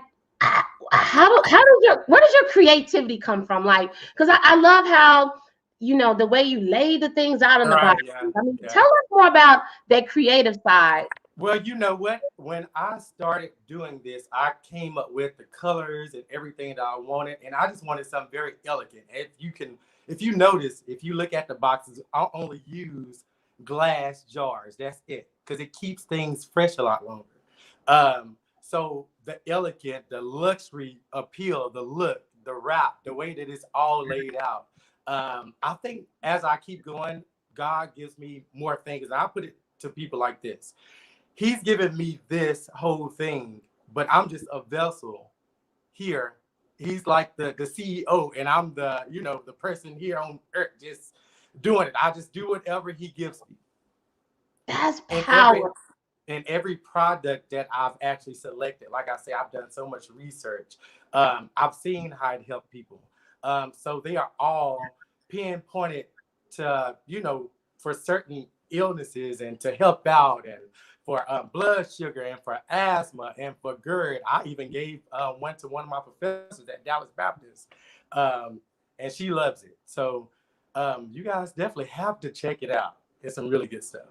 A: how does where does your creativity come from? Like, because I love how the way you lay the things out in the box.
D: Yeah,
A: I mean, tell us more about that creative side.
D: Well, you know what? When I started doing this, I came up with the colors and everything that I wanted, and I just wanted something very elegant. If you notice, if you look at the boxes, I'll only use glass jars. That's it, because it keeps things fresh a lot longer. So the elegant, the luxury appeal, the look, the wrap, the way that it's all laid out. I think as I keep going, God gives me more things, and I put it to people like this. He's given me this whole thing, but I'm just a vessel here. He's like the CEO, and I'm the person here on earth just doing it. I just do whatever he gives me.
A: That's power.
D: And every product that I've actually selected, like I say, I've done so much research. I've seen how it helped people. So they are all pinpointed to, for certain illnesses and to help out, and for blood sugar, and for asthma, and for GERD. I even gave one to one of my professors at Dallas Baptist, and she loves it. So you guys definitely have to check it out. It's some really good stuff.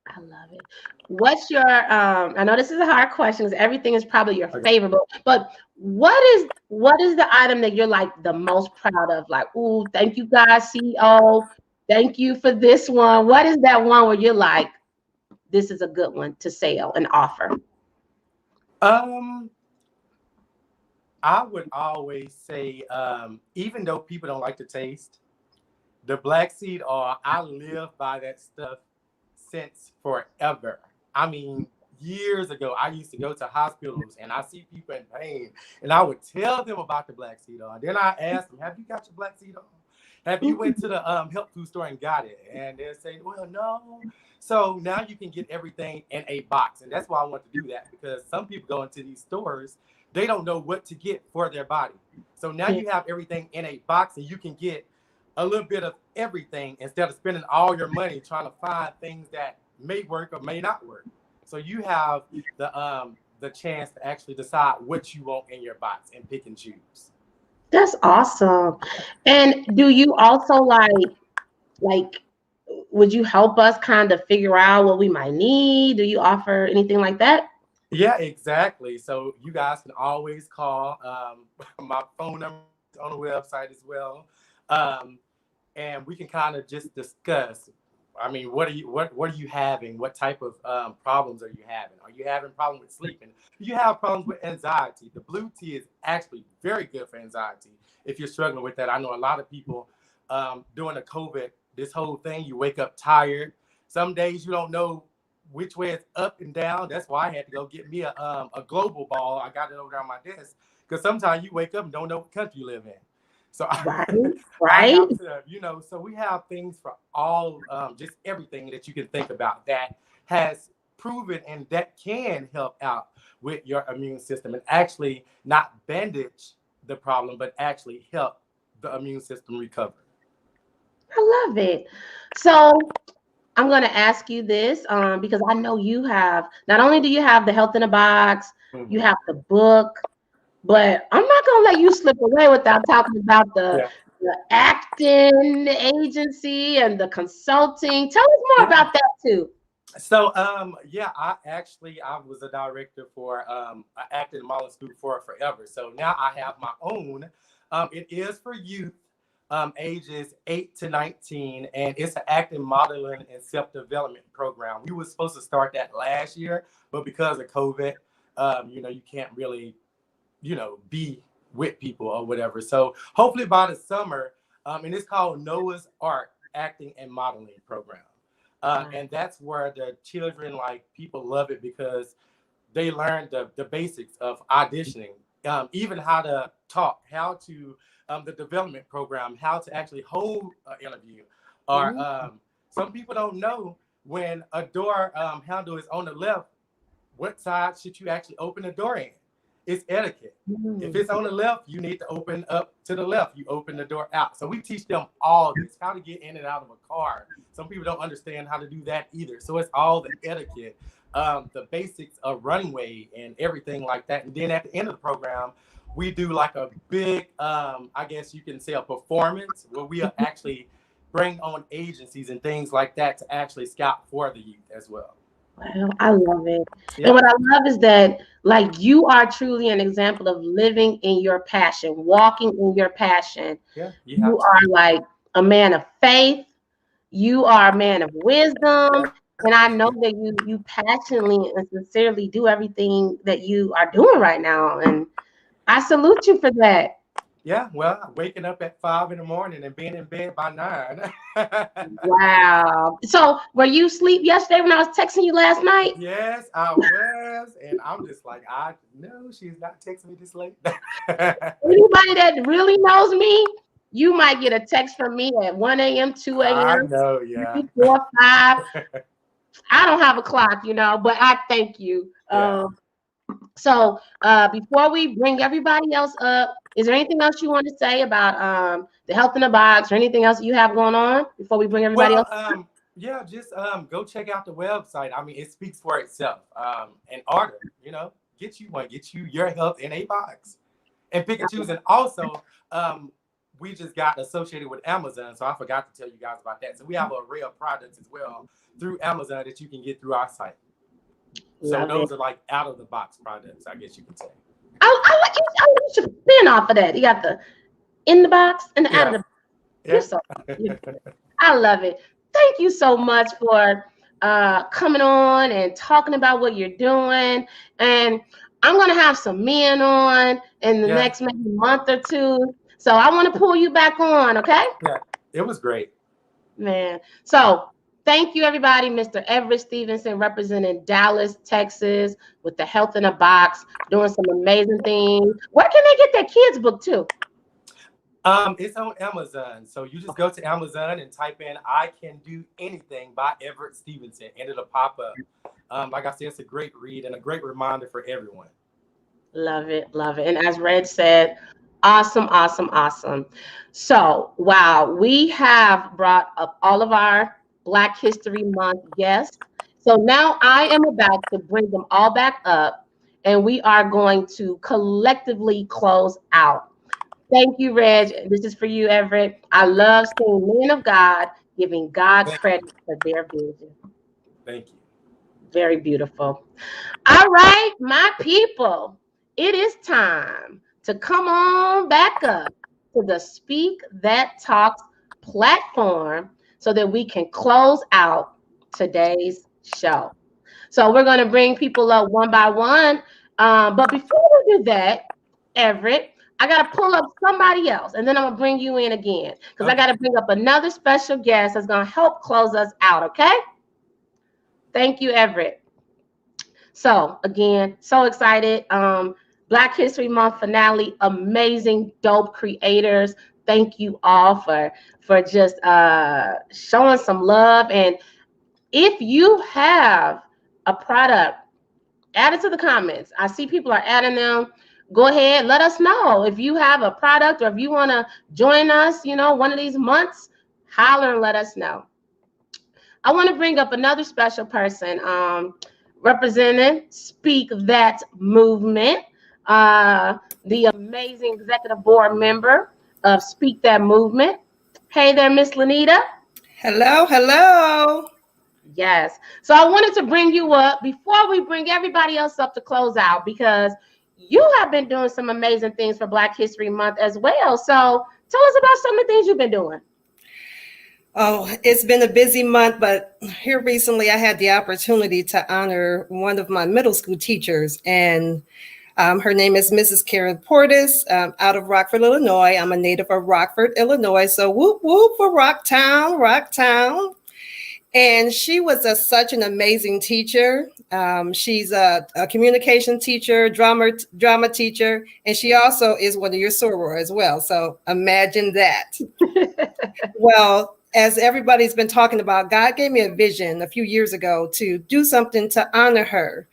A: I love it. What's your I know this is a hard question because everything is probably your favorite, but what is the item that you're like the most proud of? Like, ooh, thank you guys, CEO. Thank you for this one. What is that one where you're like, this is a good one to sell and offer?
D: I would always say, even though people don't like the taste, the black seed oil, I live by that stuff since forever. I mean, years ago, I used to go to hospitals and I see people in pain, and I would tell them about the black seed oil. Then I ask them, have you got your black seed oil? Have you went to the health food store and got it? And they'll say, well, no. So now you can get everything in a box. And that's why I want to do that, because some people go into these stores, they don't know what to get for their body. So now you have everything in a box, and you can get a little bit of everything instead of spending all your money trying to find things that may work or may not work. So you have the chance to actually decide what you want in your box and pick and choose.
A: That's awesome. And do you also like would you help us kind of figure out what we might need? Do you offer anything like that?
D: Yeah, exactly. So you guys can always call. My phone number is on the website as well. And we can kind of just discuss. I mean, what are you having? What type of problems are you having? Are you having problems with sleeping? Do you have problems with anxiety? The blue tea is actually very good for anxiety if you're struggling with that. I know a lot of people during the COVID, this whole thing, you wake up tired. Some days you don't know which way it's up and down. That's why I had to go get me a global ball. I got it over there on my desk, because sometimes you wake up and don't know what country you live in. So
A: right.
D: I have to, so we have things for all, just everything that you can think about that has proven and that can help out with your immune system, and actually not bandage the problem, but actually help the immune system recover.
A: I love it. So I'm going to ask you this because I know you have, not only do you have the Health in a Box, you have the book, But I'm not gonna let you slip away without talking about
D: Yeah.
A: the acting agency and the consulting. Tell us more
D: Yeah.
A: about that too.
D: So yeah, I was a director for acting and modeling school for forever. So now I have my own. It is for youth ages 8 to 19, and it's an acting, modeling, and self-development program. We were supposed to start that last year, but because of COVID, you can't really, be with people or whatever. So hopefully by the summer, and it's called Noah's Ark Acting and Modeling Program. And that's where the children, like, people love it because they learn the basics of auditioning, even how to talk, how to the development program, how to actually hold an interview. Or some people don't know when a door handle is on the left, what side should you actually open the door in? It's etiquette. If it's on the left, you need to open up to the left. You open the door out. So we teach them all this, how to get in and out of a car. Some people don't understand how to do that either. So it's all the etiquette, the basics of runway and everything like that. And then at the end of the program, we do like a big, I guess you can say, a performance where we actually bring on agencies and things like that to actually scout for the youth as well.
A: Wow, I love it.
D: Yeah.
A: And what I love is that, like, you are truly an example of living in your passion, walking in your passion.
D: Yeah, you have
A: You
D: to.
A: are like a man of faith. You are a man of wisdom. And I know that you passionately and sincerely do everything that you are doing right now. And I salute you for that.
D: Yeah, well, waking up at 5 in the morning and being in bed by 9.
A: Wow. So were you asleep yesterday when I was texting you last night?
D: Yes, I was, and I'm just like, I know she's not texting me this late.
A: Anybody that really knows me, you might get a text from me at 1 a.m., 2
D: I
A: a.m.,
D: know, yeah.
A: 3, 4, 5. I don't have a clock, but I thank you.
D: Yeah.
A: So before we bring everybody else up, is there anything else you want to say about the Health in the Box or anything else you have going on before we bring everybody
D: Well,
A: else?
D: yeah, just go check out the website. I mean, it speaks for itself. And order, get you one, get you your health in a box, and pick and choose. And also, we just got associated with Amazon, so I forgot to tell you guys about that. So we have an array of products as well through Amazon that you can get through our site. So those are like out of the box products, I guess you can say.
A: I like you should spin off of that. You got the in the box and the out of the box. You're so beautiful. I love it. Thank you so much for coming on and talking about what you're doing. And I'm gonna have some men on in the next maybe month or two. So I want to pull you back on, okay?
D: Yeah, it was great.
A: Man. So thank you, everybody. Mr. Everett Stevenson representing Dallas, Texas with the Health in a Box, doing some amazing things. Where can they get their kids' book too?
D: It's on Amazon. So you just go to Amazon and type in "I Can Do Anything" by Everett Stevenson, and it'll pop up. Like I said, it's a great read and a great reminder for everyone.
A: Love it, love it. And as Red said, awesome, awesome, awesome. So, wow, we have brought up all of our Black History Month guests. So now I am about to bring them all back up, and we are going to collectively close out. Thank you, Reg. This is for you, Everett. I love seeing men of God giving God credit for their vision.
D: Thank you.
A: Very beautiful. All right, my people, it is time to come on back up to the Speak That Talks platform so that we can close out today's show. So we're going to bring people up one by one. But before we do that, Everett, I got to pull up somebody else, and then I'm going to bring you in again because I got to bring up another special guest that's going to help close us out, okay? Thank you, Everett. So again, so excited. Black History Month finale, amazing, dope creators. Thank you all for just showing some love. And if you have a product, add it to the comments. I see people are adding them. Go ahead, let us know if you have a product or if you want to join us, one of these months, holler and let us know. I want to bring up another special person representing SpeakThatMovement. the amazing executive board member of Speak That Movement. Hey there, Miss Lanita.
E: Hello, hello.
A: Yes. So I wanted to bring you up before we bring everybody else up to close out, because you have been doing some amazing things for Black History Month as well. So tell us about some of the things you've been doing.
E: Oh, it's been a busy month, but here recently I had the opportunity to honor one of my middle school teachers, and her name is Mrs. Karen Portis, out of Rockford, Illinois. I'm a native of Rockford, Illinois, so whoop whoop for Rocktown, Rocktown. And she was such an amazing teacher. She's a communication teacher, drama teacher, and she also is one of your soror as well. So imagine that. Well, as everybody's been talking about, God gave me a vision a few years ago to do something to honor her.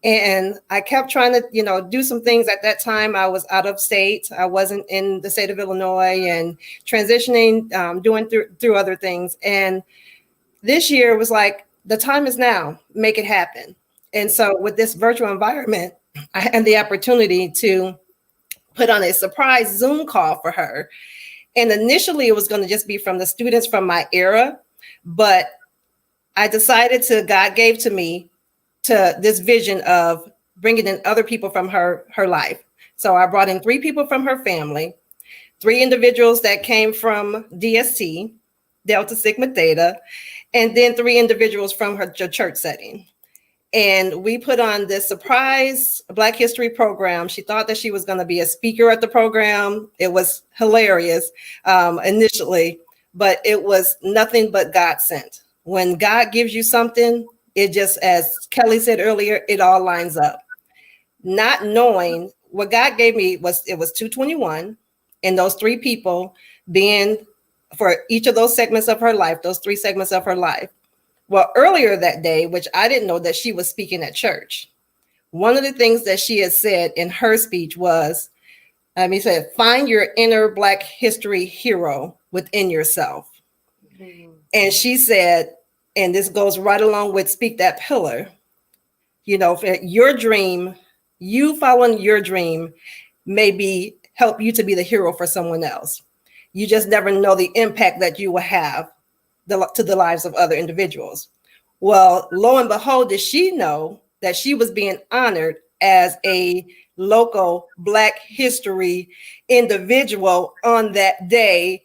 E: And I kept trying to, do some things. At that time, I was out of state. I wasn't in the state of Illinois and transitioning, doing through other things. And this year was like, the time is now, make it happen. And so with this virtual environment, I had the opportunity to put on a surprise Zoom call for her. And initially it was going to just be from the students from my era, but I decided God gave to me to this vision of bringing in other people from her life. So I brought in 3 people from her family, 3 individuals that came from DST, Delta Sigma Theta, and then 3 individuals from her church setting. And we put on this surprise Black History program. She thought that she was going to be a speaker at the program. It was hilarious initially, but it was nothing but God sent. When God gives you something, it just, as Kelly said earlier, it all lines up. Not knowing what God gave me was 221, and those 3 people being for each of those segments of her life, those 3 segments of her life. Well, earlier that day, which I didn't know that she was speaking at church, one of the things that she had said in her speech was, he said, find your inner Black history hero within yourself. Mm-hmm. And she said, and this goes right along with Speak That Pillar, your dream, you following your dream maybe help you to be the hero for someone else. You just never know the impact that you will have to the lives of other individuals. Well, lo and behold, did she know that she was being honored as a local Black history individual on that day,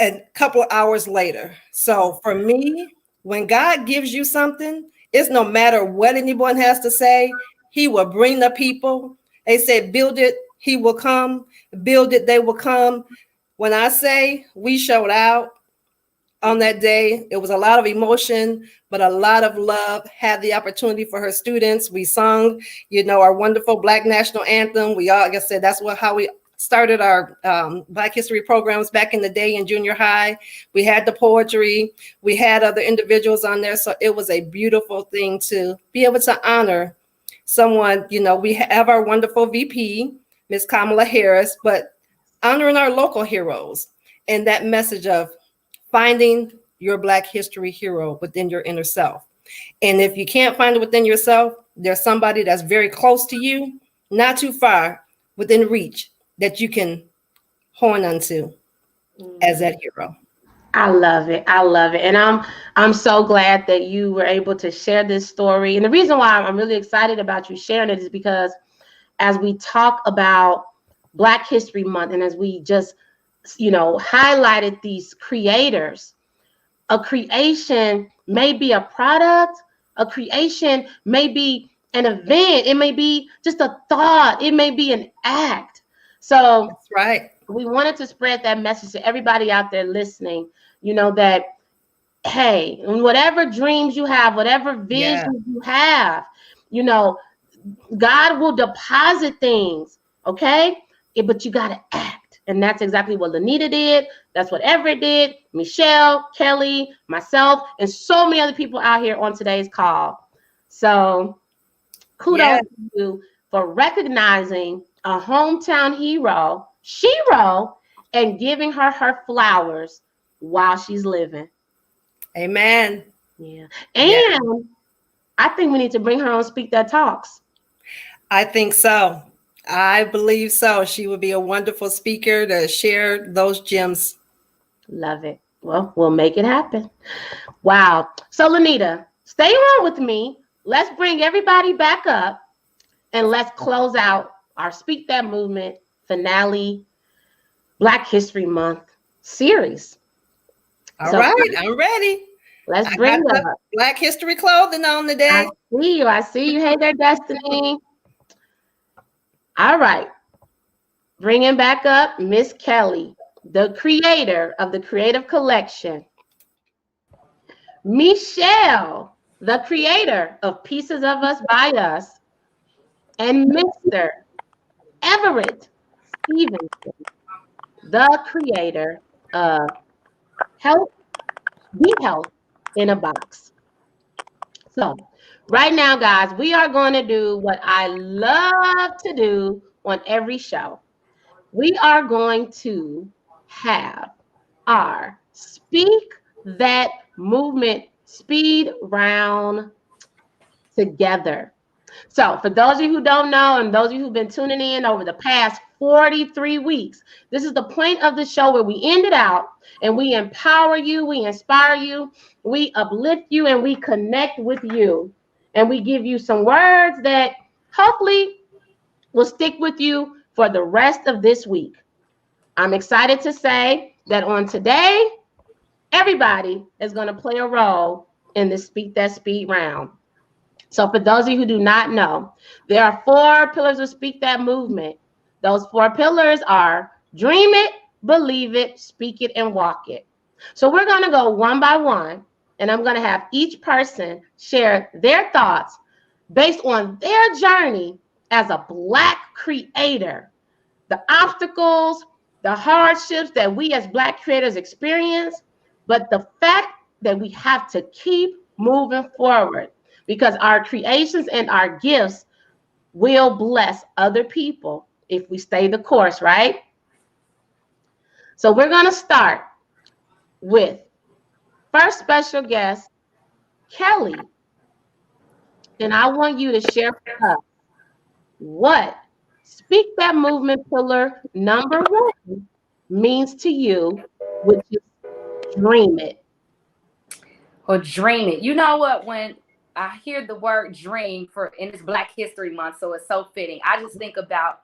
E: a couple of hours later. So for me, when God gives you something, it's no matter what anyone has to say, he will bring the people. They said, build it, he will come. Build it, they will come. When I say we showed out on that day, it was a lot of emotion, but a lot of love. Had the opportunity for her students. We sung, our wonderful Black national anthem. We all, like I said, that's how we started our Black history programs back in the day in junior high. We had the poetry. We had other individuals on there. So it was a beautiful thing to be able to honor someone. We have our wonderful VP, Miss Kamala Harris, but honoring our local heroes and that message of finding your Black history hero within your inner self. And if you can't find it within yourself, there's somebody that's very close to you, not too far within reach, that you can horn onto as that hero.
A: I love it. I love it. And I'm so glad that you were able to share this story. And the reason why I'm really excited about you sharing it is because as we talk about Black History Month, and as we just, highlighted these creators, a creation may be a product, a creation may be an event, it may be just a thought, it may be an act. So
E: that's right.
A: We wanted to spread that message to everybody out there listening, that, hey, whatever dreams you have, whatever visions you have, God will deposit things, okay? But you got to act. And that's exactly what Lanita did. That's what Everett did, Michelle, Kelly, myself, and so many other people out here on today's call. So kudos to you for recognizing a hometown hero, Shiro, and giving her flowers while she's living.
E: Amen.
A: Yeah. And I think we need to bring her on Speak That Talks.
E: I think so. I believe so. She would be a wonderful speaker to share those gems.
A: Love it. Well, we'll make it happen. Wow. So, Lanita, stay on with me. Let's bring everybody back up and let's close out our Speak That Movement finale Black History Month series.
E: All right, I'm ready.
A: Let's bring up
E: Black History clothing on today.
A: I see you. I see you. Hey there, Destiny. All right. Bringing back up Miss Keli, the creator of the Creative Collection. Michelle, the creator of Pieces of Us by Us. And Mr. Everett Stevenson, the creator of Be Health in a Box. So right now, guys, we are going to do what I love to do on every show. We are going to have our Speak That Movement speed round together. So for those of you who don't know, and those of you who've been tuning in over the past 43 weeks, this is the point of the show where we end it out and we empower you, we inspire you, we uplift you, and we connect with you. And we give you some words that hopefully will stick with you for the rest of this week. I'm excited to say that on today, everybody is going to play a role in the Speak That Speed round. So for those of you who do not know, there are 4 pillars of Speak That Movement. Those 4 pillars are dream it, believe it, speak it, and walk it. So we're going to go one by one, and I'm going to have each person share their thoughts based on their journey as a Black creator, the obstacles, the hardships that we as Black creators experience, but the fact that we have to keep moving forward, because our creations and our gifts will bless other people if we stay the course, right? So we're going to start with first special guest, Keli. And I want you to share with us what Speak That Movement pillar number 1 means to you, which is dream it.
B: Or dream it. You know what? When I hear the word dream in this Black History Month, so it's so fitting. I just think about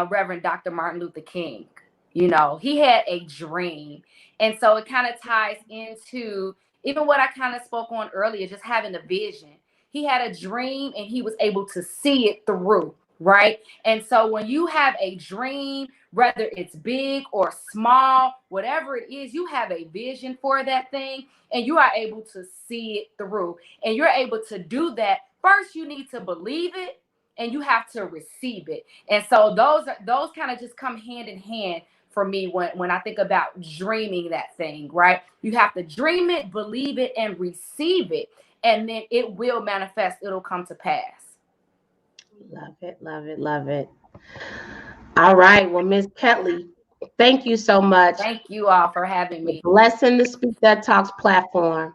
B: Reverend Dr. Martin Luther King. You know, he had a dream. And so it kind of ties into even what I kind of spoke on earlier, just having a vision. He had a dream and he was able to see it through, right? And so when you have a dream, whether it's big or small, whatever it is, you have a vision for that thing and you are able to see it through. And you're able to do that. First, you need to believe it and you have to receive it. And so those kind of just come hand in hand for me when I think about dreaming that thing, right? You have to dream it, believe it, and receive it. And then it will manifest. It'll come to pass.
A: Love it, love it, love it. All right. Well, Ms. Keli, thank you so much.
B: Thank you all for having me.
A: Blessing the Speak That Talks platform.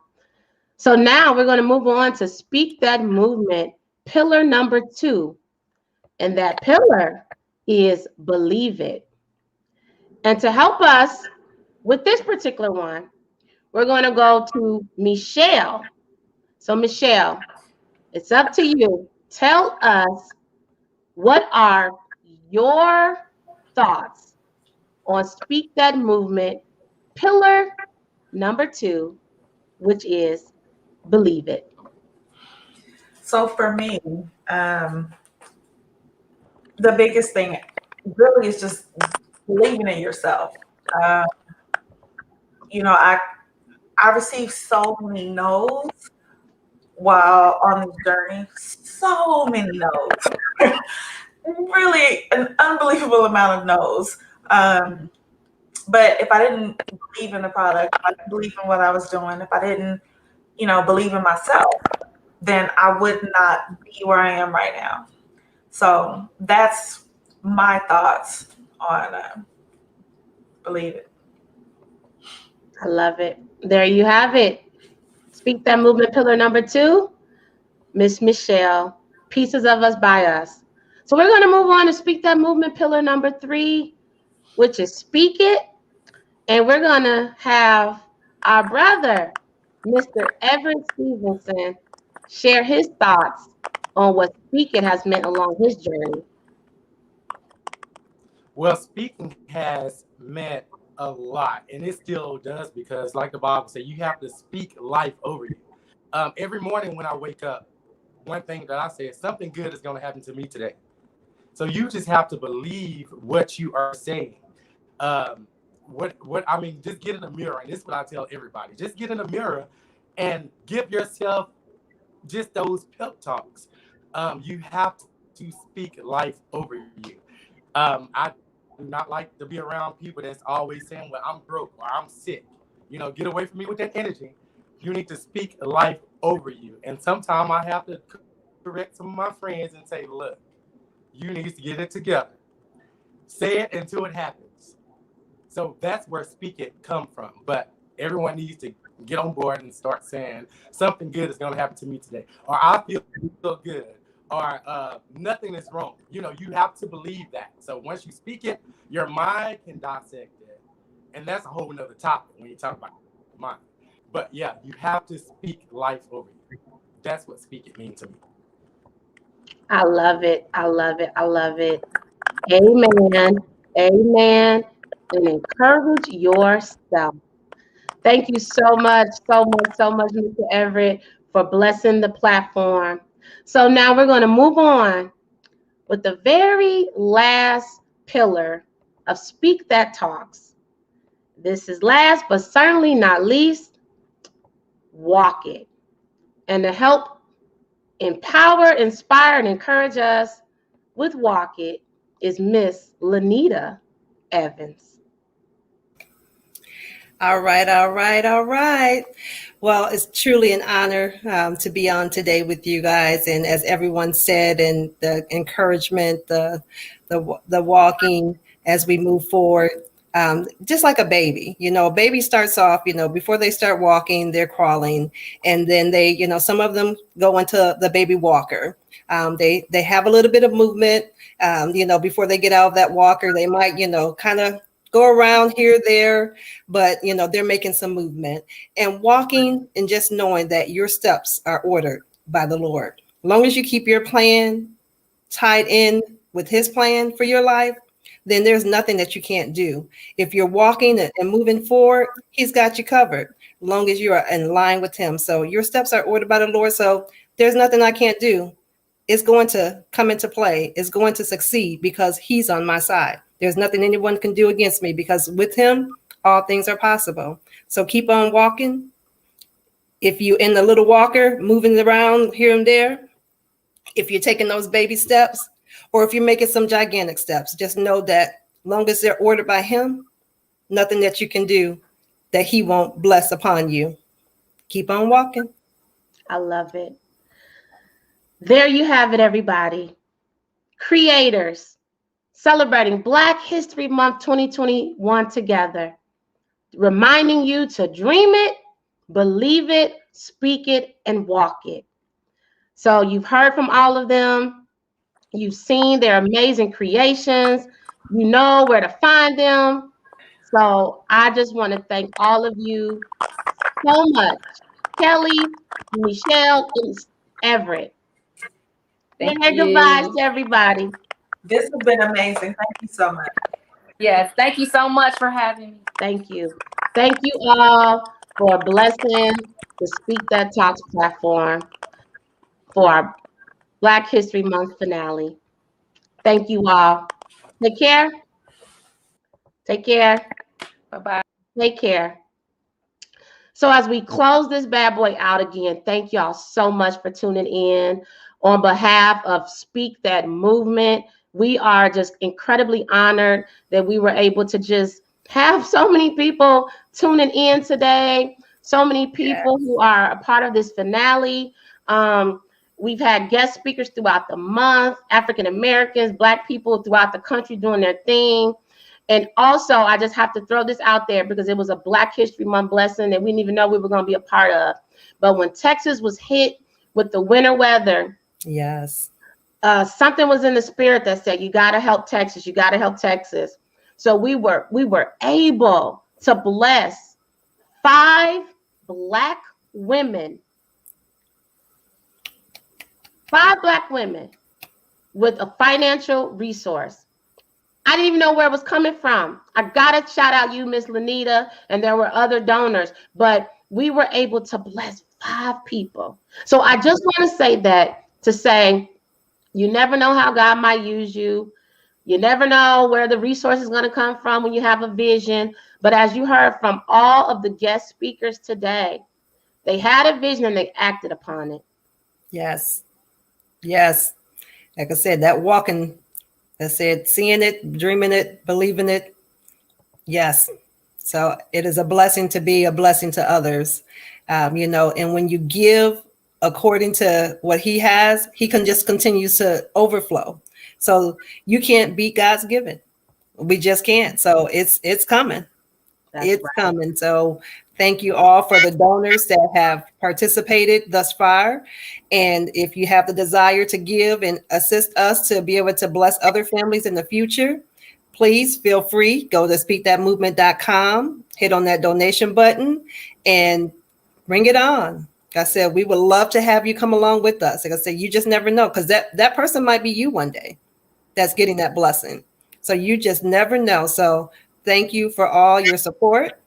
A: So now we're going to move on to Speak That Movement, pillar number 2. And that pillar is believe it. And to help us with this particular one, we're going to go to Michelle. So Michelle, it's up to you. Tell us, what are your thoughts on Speak That Movement, pillar number 2, which is believe it?
C: So for me, the biggest thing really is just believing in yourself. You know, I received so many no's while on this journey. So many no's. Really an unbelievable amount of no's. But if I didn't believe in the product, if I didn't believe in what I was doing, if I didn't, believe in myself, then I would not be where I am right now. So that's my thoughts on believe it.
A: I love it. There you have it. Speak That Movement, pillar number 2, Miss Michelle, Pieces of Us by Us. So we're going to move on to Speak That Movement pillar number 3, which is Speak It. And we're going to have our brother, Mr. Avery Stevenson, share his thoughts on what Speak It has meant along his journey.
D: Well, speaking has meant a lot, and it still does, because like the Bible says, you have to speak life over you. Every morning when I wake up, one thing that I say is something good is going to happen to me today. So you just have to believe what you are saying. Just get in the mirror, and this is what I tell everybody. Just get in the mirror and give yourself just those pep talks. You have to speak life over you. I do not like to be around people that's always saying, well, I'm broke or I'm sick. Get away from me with that energy. You need to speak life over you. And sometimes I have to correct some of my friends and say, look, you need to get it together. Say it until it happens. So that's where Speak It come from. But everyone needs to get on board and start saying something good is going to happen to me today. Or I feel good. Or nothing is wrong. You have to believe that. So once you speak it, your mind can dissect it. And that's a whole nother topic when you talk about mind. But yeah, you have to speak life over you. That's what Speak It means to me.
A: I love it. I love it. I love it. Amen. Amen. And encourage yourself. Thank you so much, Mr. Everett, for blessing the platform. So now we're going to move on with the very last pillar of Speak That Talks. This is last, but certainly not least, walk it. And to help empower, inspire, and encourage us with Walk It is Miss Lanita Evans.
E: All right. Well, it's truly an honor to be on today with you guys. And as everyone said, and the encouragement, the walking as we move forward, just like a baby. A baby starts off, before they start walking, they're crawling. And then they, some of them go into the baby walker. They have a little bit of movement, before they get out of that walker. They might, kind of go around here, there, but they're making some movement and walking, and just knowing that your steps are ordered by the Lord. As long as you keep your plan tied in with his plan for your life, then there's nothing that you can't do. If you're walking and moving forward, he's got you covered, as long as you are in line with him. So your steps are ordered by the Lord. So there's nothing I can't do. It's going to come into play. It's going to succeed because he's on my side. There's nothing anyone can do against me, because with him, all things are possible. So keep on walking. If you're in the little walker, moving around here and there, if you're taking those baby steps, or if you're making some gigantic steps, just know that long as they're ordered by him, nothing that you can do that he won't bless upon you. Keep on walking.
A: I love it. There you have it, everybody. Creators celebrating Black History Month 2021 together, reminding you to dream it, believe it, speak it, and walk it. So you've heard from all of them. You've seen their amazing creations. You know where to find them. So I just want to thank all of you so much. Kelly, Michelle, and Everett.
B: Thank
A: Say
B: you.
A: goodbyes to everybody.
C: This has been amazing. Thank you so much.
B: Yes, thank you so much for having me.
A: Thank you. Thank you all for blessing the Speak That Talks platform for our Black History Month finale. Thank you all. Take care. Take care.
B: Bye-bye.
A: Take care. So as we close this bad boy out again, thank y'all so much for tuning in. On behalf of Speak That Movement, we are just incredibly honored that we were able to just have so many people tuning in today, so many people who are a part of this finale. We've had guest speakers throughout the month, African Americans, Black people throughout the country doing their thing. And also, I just have to throw this out there because it was a Black History Month blessing that we didn't even know we were going to be a part of. But when Texas was hit with the winter weather,
E: yes,
A: something was in the spirit that said, you got to help Texas. You got to help Texas. So we were able to bless 5 Black women, 5 Black women with a financial resource. I didn't even know where it was coming from. I got to shout out you, Miss Lanita, and there were other donors, but we were able to bless 5 people. So I just want to say that to say, you never know how God might use you. You never know where the resource is going to come from when you have a vision. But as you heard from all of the guest speakers today, they had a vision and they acted upon it.
E: Yes. Yes. Like I said, that walking, I said, seeing it, dreaming it, believing it. Yes. So it is a blessing to be a blessing to others. You know, and when you give according to what he has, he can just continue to overflow. So you can't beat God's giving. We just can't. So it's coming. It's coming. So thank you all for the donors that have participated thus far. And if you have the desire to give and assist us to be able to bless other families in the future, please feel free. Go to SpeakThatMovement.com, hit on that donation button, and bring it on. Like I said, we would love to have you come along with us. Like I said, you just never know, because that person might be you one day that's getting that blessing. So you just never know. So thank you for all your support.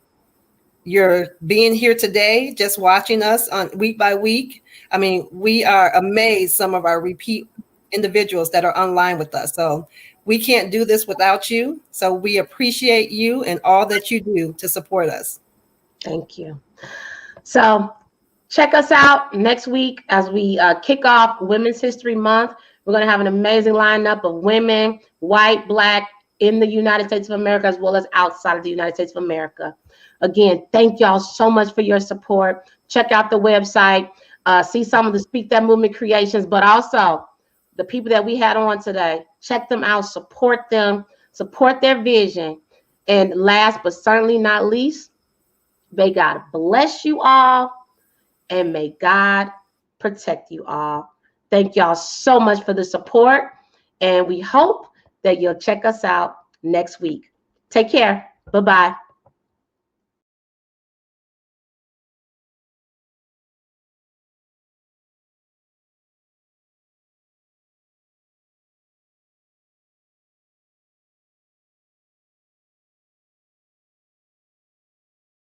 E: You're being here today, just watching us on week by week. I mean, we are amazed, some of our repeat individuals that are online with us. So we can't do this without you. So we appreciate you and all that you do to support us.
A: Thank you. So check us out next week as we kick off Women's History Month. We're going to have an amazing lineup of women, white, Black, in the United States of America, as well as outside of the United States of America. Again, thank y'all so much for your support. Check out the website, see some of the Speak That Movement creations, but also the people that we had on today. Check them out, support them, support their vision. And last but certainly not least, may God bless you all and may God protect you all. Thank y'all so much for the support, and we hope that you'll check us out next week. Take care. Bye-bye.